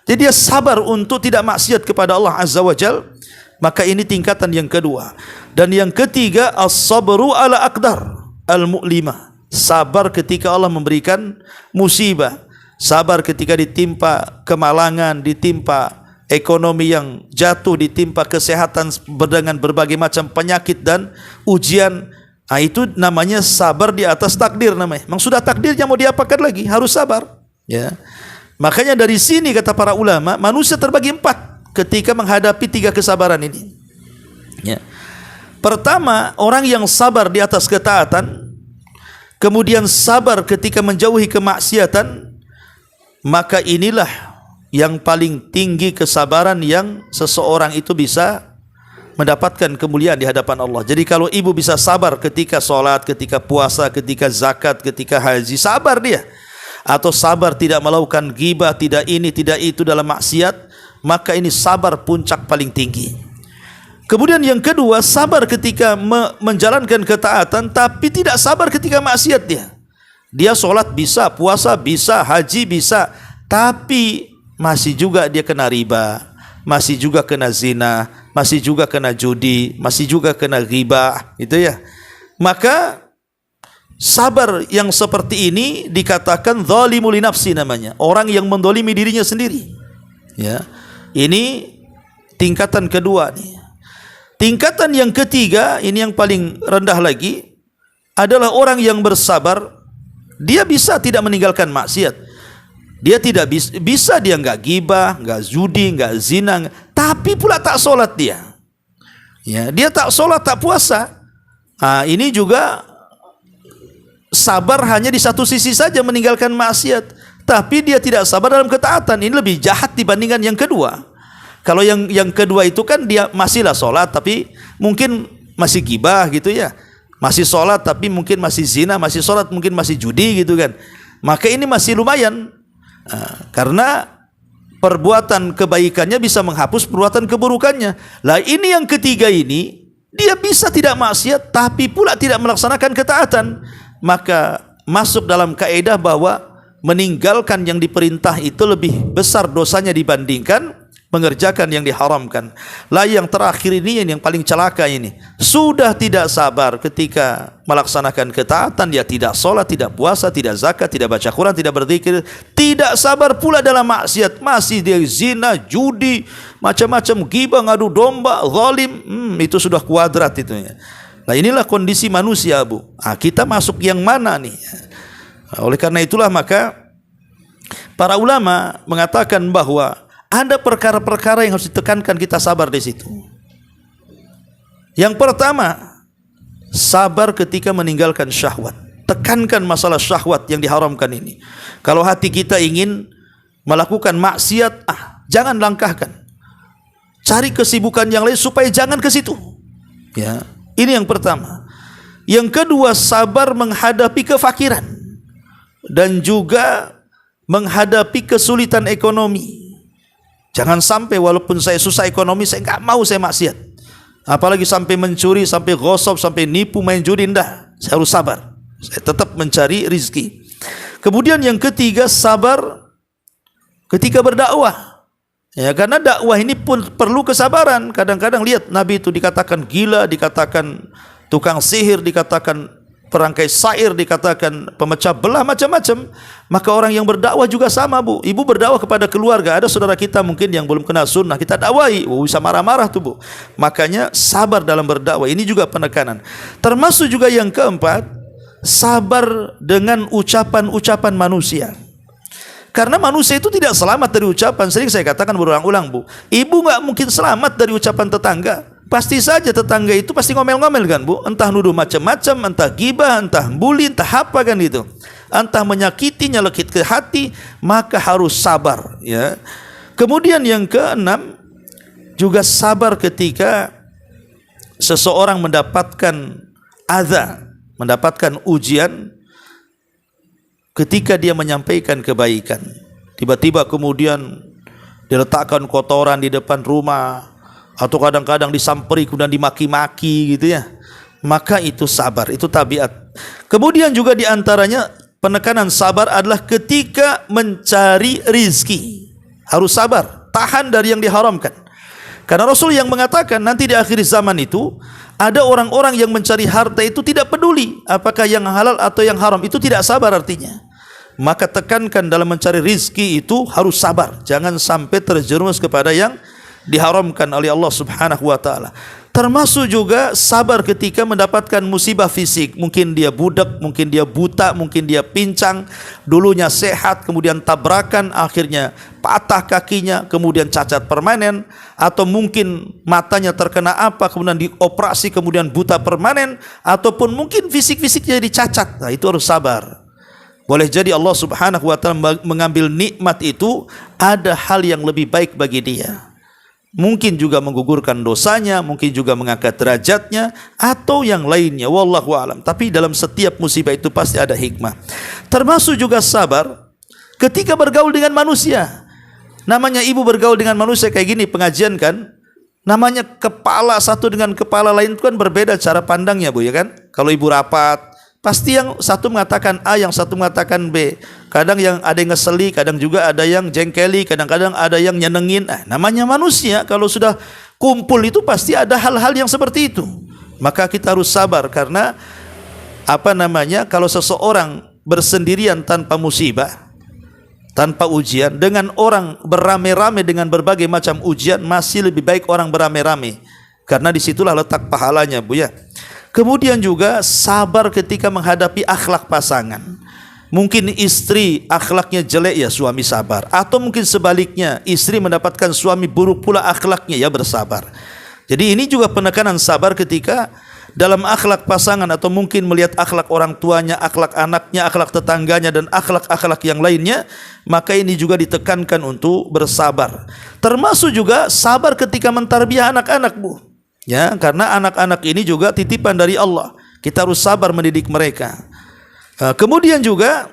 Jadi dia sabar untuk tidak maksiat kepada Allah Azza wa Jal, Maka ini tingkatan yang kedua. Dan yang ketiga, as-sabru ala aqdar al-mu'limah. Sabar ketika Allah memberikan musibah. Sabar ketika ditimpa kemalangan, ditimpa ekonomi yang jatuh, ditimpa kesehatan dengan berbagai macam penyakit dan ujian. Nah, itu namanya sabar di atas takdir namanya. Memang sudah takdirnya, mau diapakan lagi, harus sabar. Ya. Makanya dari sini kata para ulama, manusia terbagi 4 ketika menghadapi 3 kesabaran ini. Ya. Pertama, orang yang sabar di atas ketaatan, kemudian sabar ketika menjauhi kemaksiatan, maka inilah yang paling tinggi kesabaran yang seseorang itu bisa mendapatkan kemuliaan di hadapan Allah. Jadi kalau ibu bisa sabar ketika sholat, ketika puasa, ketika zakat, ketika haji, sabar dia. Atau sabar tidak melakukan ghibah, tidak ini, tidak itu dalam maksiat, maka ini sabar puncak paling tinggi. Kemudian yang kedua, sabar ketika menjalankan ketaatan, tapi tidak sabar ketika maksiat dia. Dia sholat bisa, puasa bisa, haji bisa, tapi masih juga dia kena riba, masih juga kena zina, masih juga kena judi, masih juga kena ghibah, itu ya. Maka sabar yang seperti ini dikatakan zalimu li nafsi namanya, orang yang mendolimi dirinya sendiri. Ya, ini tingkatan kedua nih. Tingkatan yang ketiga, ini yang paling rendah lagi, adalah orang yang bersabar. Dia bisa tidak meninggalkan maksiat. Dia tidak bisa dia enggak ghibah, enggak judi, enggak zina, tapi pula tak solat dia. Ya, dia tak solat, tak puasa. Nah, ini juga sabar hanya di satu sisi saja meninggalkan maksiat, tapi dia tidak sabar dalam ketaatan. Ini lebih jahat dibandingkan yang kedua. Kalau yang kedua itu kan dia masihlah sholat tapi mungkin masih gibah gitu ya, masih sholat tapi mungkin masih zina, masih sholat mungkin masih judi gitu kan. Maka ini masih lumayan, karena perbuatan kebaikannya bisa menghapus perbuatan keburukannya. Lah ini yang ketiga ini, dia bisa tidak maksiat tapi pula tidak melaksanakan ketaatan. Maka masuk dalam kaidah bahwa meninggalkan yang diperintah itu lebih besar dosanya dibandingkan mengerjakan yang diharamkan. Lah yang terakhir ini yang paling celaka ini, sudah tidak sabar ketika melaksanakan ketaatan, dia tidak sholat, tidak puasa, tidak zakat, tidak baca Quran, tidak berzikir, tidak sabar pula dalam maksiat, masih dia zina, judi, macam-macam ghibah, ngadu domba, zalim. Itu sudah kuadrat itu ya. Nah inilah kondisi manusia, Bu. Kita masuk yang mana nih? Oleh karena itulah maka para ulama mengatakan bahwa ada perkara-perkara yang harus ditekankan, kita sabar di situ. Yang pertama, sabar ketika meninggalkan syahwat. Tekankan masalah syahwat yang diharamkan ini. Kalau hati kita ingin melakukan maksiat, jangan langkahkan. Cari kesibukan yang lain supaya jangan ke situ. Ya, ini yang pertama. Yang kedua, sabar menghadapi kefakiran dan juga menghadapi kesulitan ekonomi. Jangan sampai walaupun saya susah ekonomi, saya enggak mau saya maksiat. Apalagi sampai mencuri, sampai gosok, sampai nipu, main judi, enggak. Saya harus sabar. Saya tetap mencari rizki. Kemudian yang ketiga, sabar ketika berdakwah. Ya, karena dakwah ini pun perlu kesabaran. Kadang-kadang lihat Nabi itu dikatakan gila, dikatakan tukang sihir, dikatakan perangkai syair, dikatakan pemecah belah, macam-macam. Maka orang yang berdakwah juga sama, Bu. Ibu berdakwah kepada keluarga, ada saudara kita mungkin yang belum kenal sunnah, kita dakwai, bisa marah-marah tuh, Bu. Makanya sabar dalam berdakwah, ini juga penekanan. Termasuk juga yang keempat, sabar dengan ucapan-ucapan manusia. Karena manusia itu tidak selamat dari ucapan. Sering saya katakan berulang-ulang, Bu, ibu nggak mungkin selamat dari ucapan tetangga. Pasti saja tetangga itu pasti ngomel-ngomel kan, Bu. Entah nuduh macam-macam, entah gibah, entah bully, entah apa kan gitu. Entah menyakiti, nyelekit ke hati, maka harus sabar ya. Kemudian yang keenam, juga sabar ketika seseorang mendapatkan adza, mendapatkan ujian ketika dia menyampaikan kebaikan. Tiba-tiba kemudian diletakkan kotoran di depan rumah, atau kadang-kadang disamperi kemudian dimaki-maki gitu ya, maka itu sabar, itu tabiat. Kemudian juga diantaranya penekanan sabar adalah ketika mencari rizki, harus sabar, tahan dari yang diharamkan. Karena Rasul yang mengatakan nanti di akhir zaman itu ada orang-orang yang mencari harta itu tidak peduli apakah yang halal atau yang haram, itu tidak sabar artinya. Maka tekankan dalam mencari rizki itu harus sabar, jangan sampai terjerumus kepada yang diharamkan oleh Allah Subhanahu wa taala. Termasuk juga sabar ketika mendapatkan musibah fisik. Mungkin dia budak, mungkin dia buta, mungkin dia pincang, dulunya sehat, kemudian tabrakan, akhirnya patah kakinya, kemudian cacat permanen, atau mungkin matanya terkena apa, kemudian dioperasi, kemudian buta permanen, ataupun mungkin fisik-fisiknya dicacat. Nah, itu harus sabar. Boleh jadi Allah Subhanahu wa taala mengambil nikmat itu, ada hal yang lebih baik bagi dia. Mungkin juga menggugurkan dosanya, mungkin juga mengangkat derajatnya, atau yang lainnya, wallahu alam. Tapi dalam setiap musibah itu pasti ada hikmah. Termasuk juga sabar ketika bergaul dengan manusia. Namanya ibu bergaul dengan manusia kayak gini pengajian kan, namanya kepala satu dengan kepala lain itu kan berbeda cara pandangnya, Bu, ya kan? Kalau ibu rapat, pasti yang satu mengatakan A, yang satu mengatakan B. Kadang yang ada yang ngeseli, kadang juga ada yang jengkeli, kadang-kadang ada yang nyenengin. Namanya manusia, kalau sudah kumpul itu pasti ada hal-hal yang seperti itu. Maka kita harus sabar, karena kalau seseorang bersendirian tanpa musibah, tanpa ujian, dengan orang beramai-ramai dengan berbagai macam ujian, masih lebih baik orang beramai-ramai, karena disitulah letak pahalanya, Bu, ya. Kemudian juga sabar ketika menghadapi akhlak pasangan. Mungkin istri akhlaknya jelek, ya suami sabar. Atau mungkin sebaliknya, istri mendapatkan suami buruk pula akhlaknya, ya bersabar. Jadi ini juga penekanan sabar ketika dalam akhlak pasangan, atau mungkin melihat akhlak orang tuanya, akhlak anaknya, akhlak tetangganya, dan akhlak-akhlak yang lainnya. Maka ini juga ditekankan untuk bersabar. Termasuk juga sabar ketika mentarbiyah anak-anak, Bu. Ya, karena anak-anak ini juga titipan dari Allah. Kita harus sabar mendidik mereka. Kemudian juga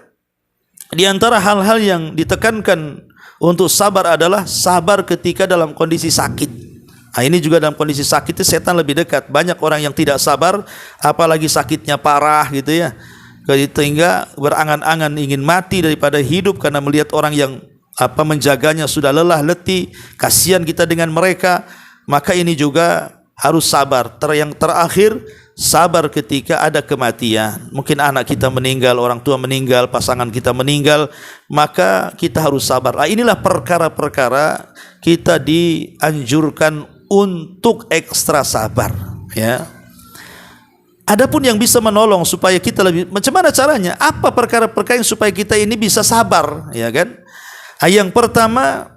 di antara hal-hal yang ditekankan untuk sabar adalah sabar ketika dalam kondisi sakit. Ini juga dalam kondisi sakit itu setan lebih dekat. Banyak orang yang tidak sabar, apalagi sakitnya parah gitu ya, sehingga berangan-angan ingin mati daripada hidup karena melihat orang yang menjaganya sudah lelah letih. Kasihan kita dengan mereka. Maka ini juga harus sabar. Yang terakhir, sabar ketika ada kematian. Mungkin anak kita meninggal, orang tua meninggal, pasangan kita meninggal, maka kita harus sabar. Inilah perkara-perkara kita dianjurkan untuk ekstra sabar, ya. Adapun yang bisa menolong supaya kita lebih, macam mana caranya? Apa perkara-perkara yang supaya kita ini bisa sabar, ya kan? Yang pertama,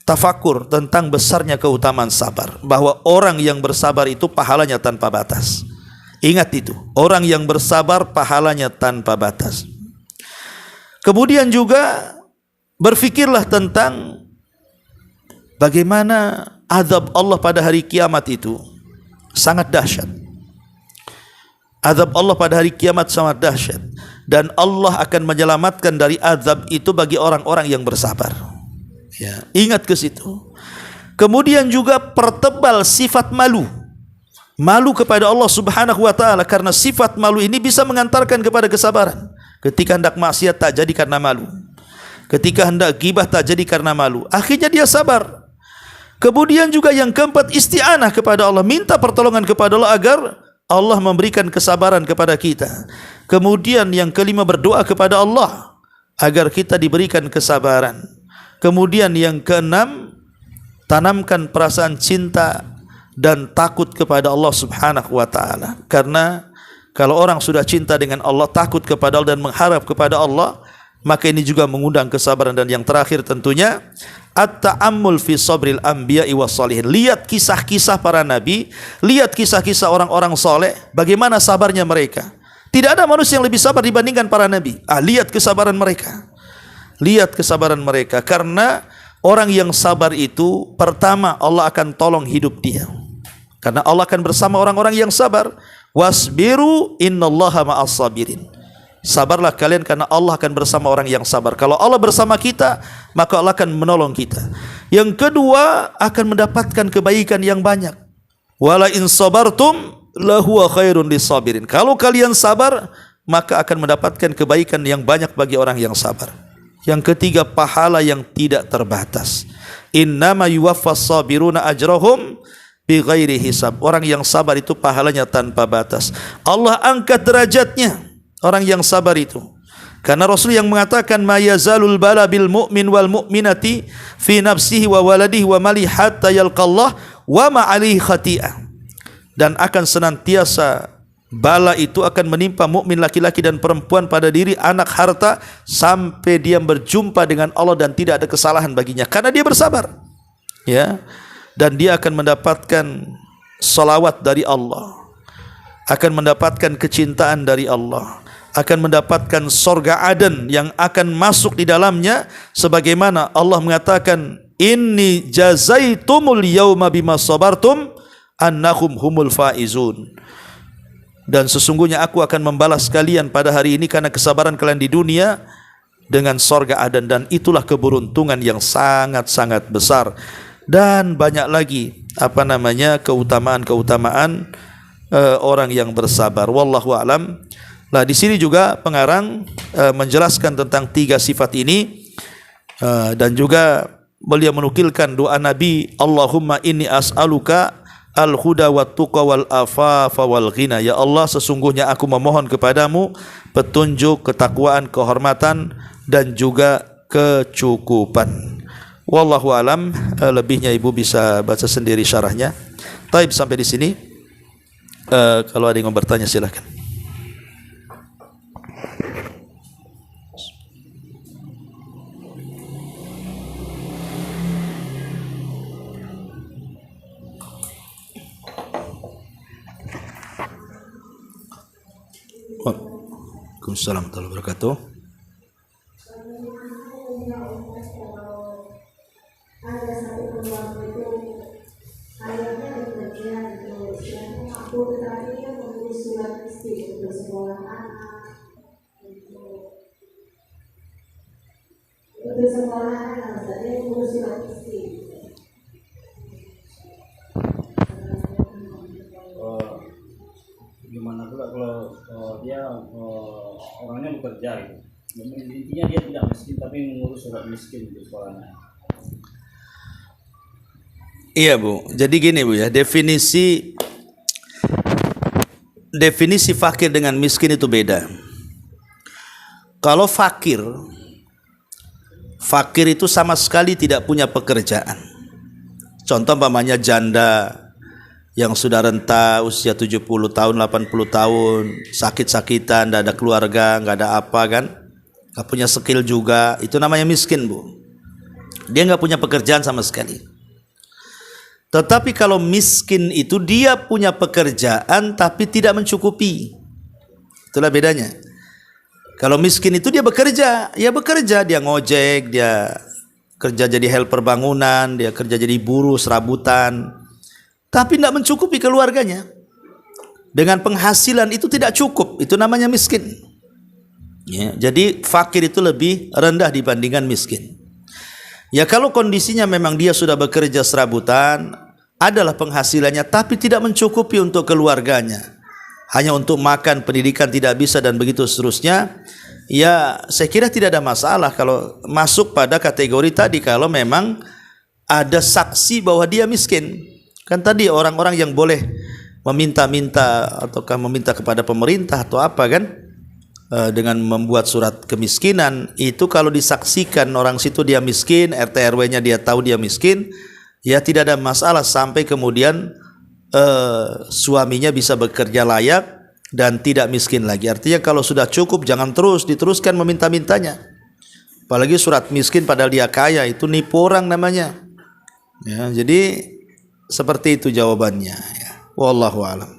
tafakur tentang besarnya keutamaan sabar, bahwa orang yang bersabar itu pahalanya tanpa batas. Ingat itu, orang yang bersabar pahalanya tanpa batas. Kemudian juga berfikirlah tentang bagaimana azab Allah pada hari kiamat itu sangat dahsyat. Azab Allah pada hari kiamat sangat dahsyat, dan Allah akan menyelamatkan dari azab itu bagi orang-orang yang bersabar. Ya, ingat ke situ. Kemudian juga pertebal sifat malu. Malu kepada Allah Subhanahu wa taala, karena sifat malu ini bisa mengantarkan kepada kesabaran. Ketika hendak maksiat tak jadi karena malu. Ketika hendak ghibah tak jadi karena malu. Akhirnya dia sabar. Kemudian juga yang keempat, isti'anah kepada Allah, minta pertolongan kepada Allah agar Allah memberikan kesabaran kepada kita. Kemudian yang kelima, berdoa kepada Allah agar kita diberikan kesabaran. Kemudian yang keenam, tanamkan perasaan cinta dan takut kepada Allah Subhanahu wa taala. Karena kalau orang sudah cinta dengan Allah, takut kepada Allah dan mengharap kepada Allah, maka ini juga mengundang kesabaran. Dan yang terakhir tentunya at-ta'ammul fi sabril anbiya'i wassalihin. Lihat kisah-kisah para nabi, lihat kisah-kisah orang-orang soleh, bagaimana sabarnya mereka. Tidak ada manusia yang lebih sabar dibandingkan para nabi. Lihat kesabaran mereka. Lihat kesabaran mereka, karena orang yang sabar itu pertama Allah akan tolong hidup dia, karena Allah akan bersama orang-orang yang sabar. Wasbiru innallaha ma'as sabirin. Sabarlah kalian karena Allah akan bersama orang yang sabar. Kalau Allah bersama kita, maka Allah akan menolong kita. Yang kedua, akan mendapatkan kebaikan yang banyak. Wala in sabartum lahuwa khairun lisabirin. Kalau kalian sabar, maka akan mendapatkan kebaikan yang banyak bagi orang yang sabar. Yang ketiga, pahala yang tidak terbatas. Innama yuwaffas sabiruna ajrahum bighairi hisab. Orang yang sabar itu pahalanya tanpa batas. Allah angkat derajatnya orang yang sabar itu. Karena Rasul yang mengatakan ma yazalul bala bil mu'min wal mu'minati fi nafsihi wa waladihi wa mali hatta yalqallah wa ma alaihi khati'ah. Dan akan senantiasa bala itu akan menimpa mukmin laki-laki dan perempuan pada diri, anak, harta, sampai dia berjumpa dengan Allah dan tidak ada kesalahan baginya karena dia bersabar. Ya. Dan dia akan mendapatkan salawat dari Allah, akan mendapatkan kecintaan dari Allah, akan mendapatkan surga Aden yang akan masuk di dalamnya, sebagaimana Allah mengatakan inni jazaitumul yauma bima sabartum annahum humul faizun. Dan sesungguhnya aku akan membalas kalian pada hari ini karena kesabaran kalian di dunia dengan surga Aden, dan itulah keberuntungan yang sangat-sangat besar. Dan banyak lagi keutamaan-keutamaan orang yang bersabar. Wallahu a'lam. Nah, di sini juga pengarang menjelaskan tentang 3 sifat ini, dan juga beliau menukilkan doa Nabi, Allahumma inni as'aluka al-huda wat tuqa wal afafa wal ghina. Ya Allah, sesungguhnya aku memohon kepadamu petunjuk, ketakwaan, kehormatan dan juga kecukupan. Wallahu alam. Lebihnya ibu bisa baca sendiri syarahnya. Taib, sampai di sini. Kalau ada yang mau bertanya silakan. Waalaikumsalam warahmatullahi wabarakatuh. Ada satu keluarga itu ayahnya bekerja di Malaysia. Aku tadi menulis surat istri untuk sekolah anak, untuk sekolah anak. Jadi menulis surat istri. Gimana pula kalau dia orangnya bekerja gitu. Intinya dia tidak miskin tapi mengurus surat miskin di sekolahnya. Iya Bu, jadi gini Bu ya, definisi fakir dengan miskin itu beda. Kalau fakir itu sama sekali tidak punya pekerjaan. Contoh umpamanya janda yang sudah renta usia 70 tahun, 80 tahun, sakit-sakitan, tidak ada keluarga, nggak ada apa kan, nggak punya skill juga, itu namanya miskin Bu. Dia nggak punya pekerjaan sama sekali. Tetapi kalau miskin itu dia punya pekerjaan tapi tidak mencukupi. Itulah bedanya. Kalau miskin itu dia bekerja, dia ngojek, dia kerja jadi helper bangunan, dia kerja jadi buruh serabutan, tapi tidak mencukupi keluarganya. Dengan penghasilan itu tidak cukup, itu namanya miskin. Ya, jadi fakir itu lebih rendah dibandingkan miskin. Ya kalau kondisinya memang dia sudah bekerja serabutan, adalah penghasilannya tapi tidak mencukupi untuk keluarganya, hanya untuk makan, pendidikan tidak bisa dan begitu seterusnya, ya saya kira tidak ada masalah kalau masuk pada kategori tadi, kalau memang ada saksi bahwa dia miskin. Kan tadi orang-orang yang boleh meminta-minta ataukah meminta kepada pemerintah atau apa kan, dengan membuat surat kemiskinan itu, kalau disaksikan orang situ dia miskin, RT RW-nya dia tahu dia miskin, ya tidak ada masalah sampai kemudian suaminya bisa bekerja layak dan tidak miskin lagi. Artinya kalau sudah cukup jangan terus diteruskan meminta-mintanya. Apalagi surat miskin padahal dia kaya, itu nipu orang namanya. Ya, jadi seperti itu jawabannya. Ya. Wallahu a'lam.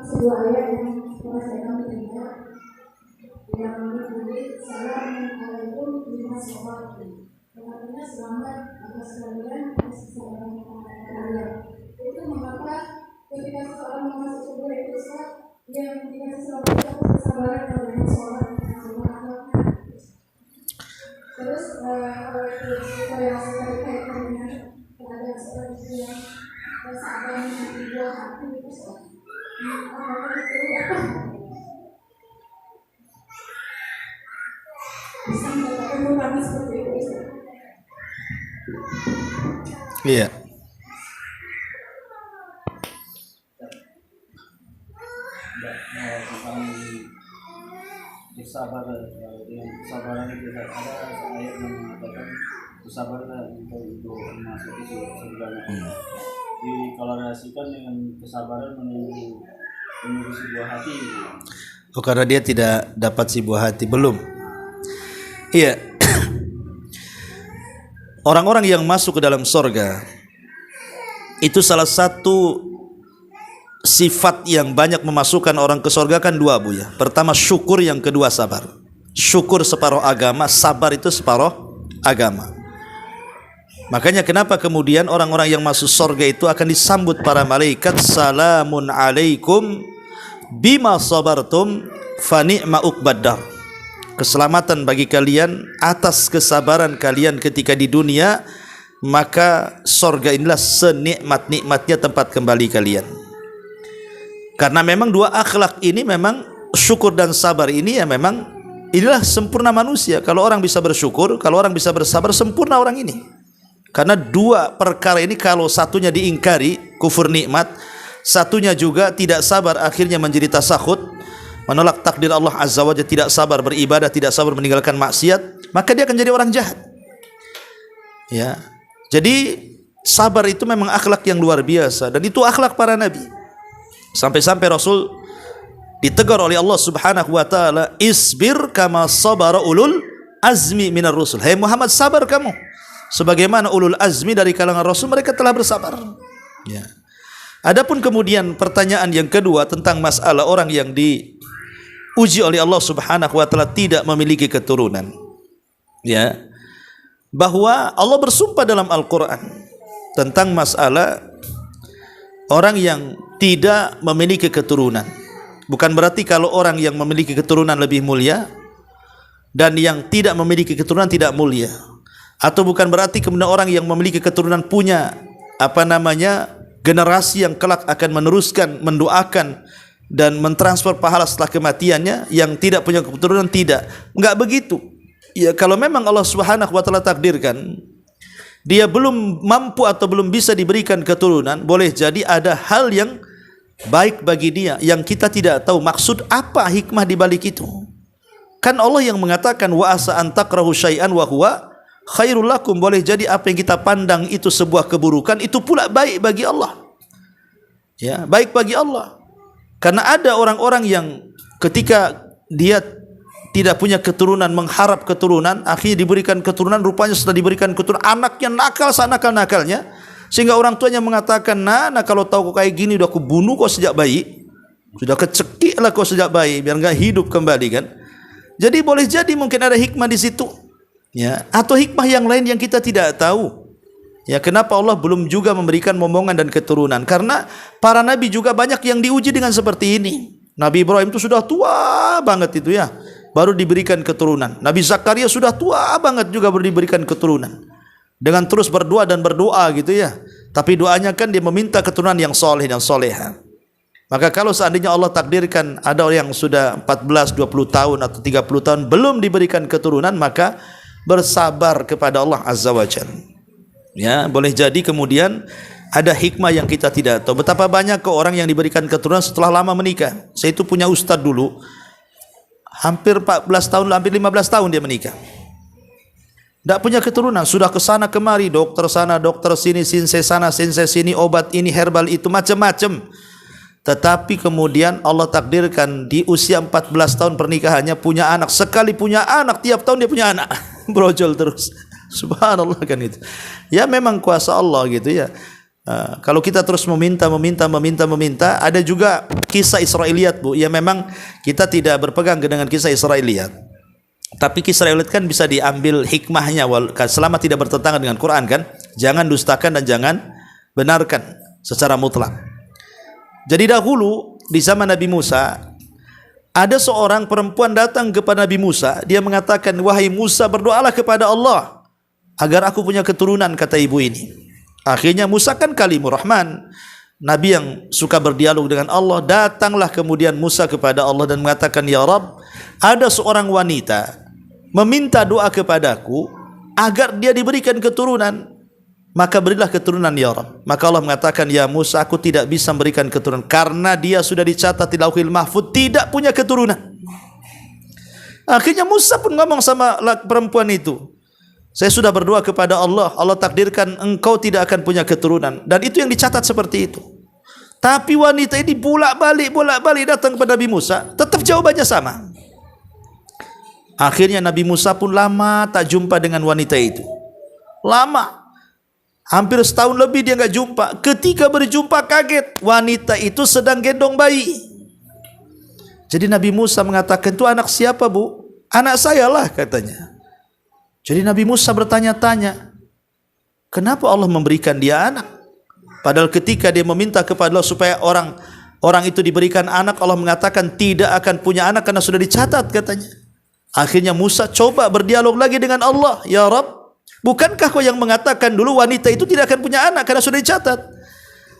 Sebuah ayat yang pernah saya dengar yang berbunyi Assalamualaikum warahmatullahi wabarakatuh. Artinya selamat atas kalian atas kesalahan kalian. Itu mengapa ketika seseorang masuk surga itu yang dikasih selamat itu kesabaran dan banyak sholat dan akhlaknya. Terus kalau itu saya kaitkan dengan keadaan seorang yang saat yang dibuat hati itu apakah itu bisa mendapatkan mutasi seperti itu Ustaz? Iya. Tentang bersabar dengan kesabaran itu ada ayat yang mengatakan bersabarlah untuk memasuki surga. Dikorelasikan dengan kesabaran menuju sebuah hati. Oh, karena dia tidak dapat si buah hati belum. Iya. Orang-orang yang masuk ke dalam surga itu salah satu sifat yang banyak memasukkan orang ke surga kan dua, Bu ya. Pertama syukur, yang kedua sabar. Syukur separuh agama, sabar itu separuh agama. Makanya kenapa kemudian orang-orang yang masuk surga itu akan disambut para malaikat, salamun alaikum bima sabartum fa ni'ma uqbaddar. Keselamatan bagi kalian atas kesabaran kalian ketika di dunia, maka surga inilah senikmat-nikmatnya tempat kembali kalian. Karena memang dua akhlak ini, memang syukur dan sabar ini ya memang inilah sempurna manusia. Kalau orang bisa bersyukur, kalau orang bisa bersabar, sempurna orang ini. Karena dua perkara ini kalau satunya diingkari, kufur nikmat, satunya juga tidak sabar, akhirnya menjadi tasakhut, menolak takdir Allah Azza wa Jalla, tidak sabar beribadah, tidak sabar meninggalkan maksiat, maka dia akan jadi orang jahat. Ya. Jadi sabar itu memang akhlak yang luar biasa, dan itu akhlak para nabi. Sampai-sampai Rasul ditegur oleh Allah Subhanahu wa taala, isbir kama sabara ulul azmi minar rusul. Hai Muhammad, sabar kamu sebagaimana ulul azmi dari kalangan Rasul, mereka telah bersabar. Ya. Adapun kemudian pertanyaan yang kedua tentang masalah orang yang diuji oleh Allah Subhanahu wa taala tidak memiliki keturunan. Ya. Bahwa Allah bersumpah dalam Al-Qur'an tentang masalah orang yang tidak memiliki keturunan. Bukan berarti kalau orang yang memiliki keturunan lebih mulia dan yang tidak memiliki keturunan tidak mulia. Atau bukan berarti kemudian orang yang memiliki keturunan punya generasi yang kelak akan meneruskan, mendoakan dan mentransfer pahala setelah kematiannya, yang tidak punya keturunan tidak. Enggak begitu. Ya, kalau memang Allah Subhanahu wa taala takdirkan dia belum mampu atau belum bisa diberikan keturunan, boleh jadi ada hal yang baik bagi dia yang kita tidak tahu maksud apa, hikmah di balik itu. Kan Allah yang mengatakan wa asa an takrahu syai'an wa huwa khairul lakum. Boleh jadi apa yang kita pandang itu sebuah keburukan, itu pula baik bagi Allah. Ya, baik bagi Allah. Karena ada orang-orang yang ketika dia tidak punya keturunan, mengharap keturunan, akhirnya diberikan keturunan, rupanya setelah diberikan keturunan anaknya nakal sanakal-nakalnya, sehingga orang tuanya mengatakan, nah kalau tahu kau kayak gini udah aku bunuh kau sejak bayi, sudah kecekik lah kau sejak bayi biar enggak hidup kembali kan. Jadi boleh jadi mungkin ada hikmah di situ, ya, atau hikmah yang lain yang kita tidak tahu. Ya, kenapa Allah belum juga memberikan momongan dan keturunan? Karena para nabi juga banyak yang diuji dengan seperti ini. Nabi Ibrahim itu sudah tua banget itu ya, baru diberikan keturunan. Nabi Zakaria sudah tua banget juga baru diberikan keturunan. Dengan terus berdoa dan berdoa gitu ya. Tapi doanya kan dia meminta keturunan yang soleh dan soleha. Maka kalau seandainya Allah takdirkan ada orang yang sudah 14, 20 tahun atau 30 tahun belum diberikan keturunan, maka bersabar kepada Allah Azza wa Jalla. Ya, boleh jadi kemudian ada hikmah yang kita tidak tahu. Betapa banyak ke orang yang diberikan keturunan setelah lama menikah. Saya itu punya ustadz dulu, hampir 14 tahun, hampir 15 tahun dia menikah. Tidak punya keturunan, sudah ke sana kemari, dokter sana, dokter sini, sinse sana, sinse sini, obat ini, herbal itu, macam-macam. Tetapi kemudian Allah takdirkan di usia 14 tahun pernikahannya punya anak. Sekali punya anak, tiap tahun dia punya anak. Brojol terus. Subhanallah kan itu. Ya memang kuasa Allah gitu ya. Kalau kita terus meminta, ada juga kisah Israiliyat, Bu. Ya memang kita tidak berpegang dengan kisah Israiliyat. Tapi kisah Israiliyat kan bisa diambil hikmahnya selama tidak bertentangan dengan Quran kan. Jangan dustakan dan jangan benarkan secara mutlak. Jadi dahulu di zaman Nabi Musa, ada seorang perempuan datang kepada Nabi Musa. Dia mengatakan, wahai Musa, berdoalah kepada Allah agar aku punya keturunan, kata ibu ini. Akhirnya Musa kan kalimur Rahman, Nabi yang suka berdialog dengan Allah. Datanglah kemudian Musa kepada Allah dan mengatakan, ya Rabb, ada seorang wanita meminta doa kepadaku agar dia diberikan keturunan, maka berilah keturunan ya Rabb. Maka Allah mengatakan, ya Musa, aku tidak bisa memberikan keturunan karena dia sudah dicatat di Lauhil Mahfuz tidak punya keturunan. Akhirnya Musa pun ngomong sama perempuan itu, saya sudah berdoa kepada Allah, Allah takdirkan engkau tidak akan punya keturunan, dan itu yang dicatat seperti itu. Tapi wanita ini bolak-balik datang kepada Nabi Musa, tetap jawabannya sama. Akhirnya Nabi Musa pun lama tak jumpa dengan wanita itu. Lama, hampir setahun lebih dia enggak jumpa. Ketika berjumpa kaget, wanita itu sedang gendong bayi. Jadi Nabi Musa mengatakan, itu anak siapa bu? Anak saya lah katanya. Jadi Nabi Musa bertanya-tanya, kenapa Allah memberikan dia anak? Padahal ketika dia meminta kepada Allah supaya orang itu diberikan anak, Allah mengatakan tidak akan punya anak karena sudah dicatat katanya. Akhirnya Musa coba berdialog lagi dengan Allah, ya Rabb, bukankah kau yang mengatakan dulu wanita itu tidak akan punya anak karena sudah dicatat?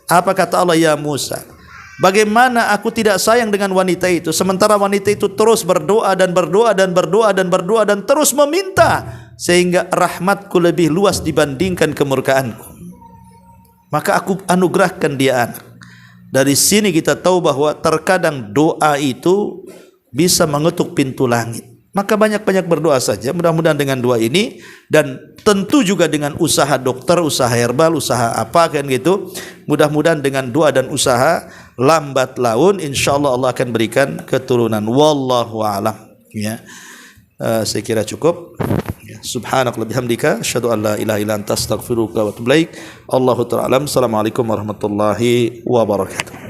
Apa kata Allah? Ya Musa, bagaimana aku tidak sayang dengan wanita itu, sementara wanita itu terus berdoa dan terus meminta, sehingga rahmatku lebih luas dibandingkan kemurkaanku. Maka aku anugerahkan dia anak. Dari sini kita tahu bahwa terkadang doa itu bisa mengetuk pintu langit. Maka banyak-banyak berdoa saja, mudah-mudahan dengan doa ini, dan tentu juga dengan usaha dokter, usaha herbal, usaha apa kan gitu. Mudah-mudahan dengan doa dan usaha lambat laun insyaallah Allah akan berikan keturunan. Wallahu a'lam. Ya. Saya kira cukup. Ya. Subhanakallahumma bihamdika asyhadu an la ilaha illa anta astaghfiruka wa atubu ilaik. Allahu ta'ala alam. Assalamualaikum warahmatullahi wabarakatuh.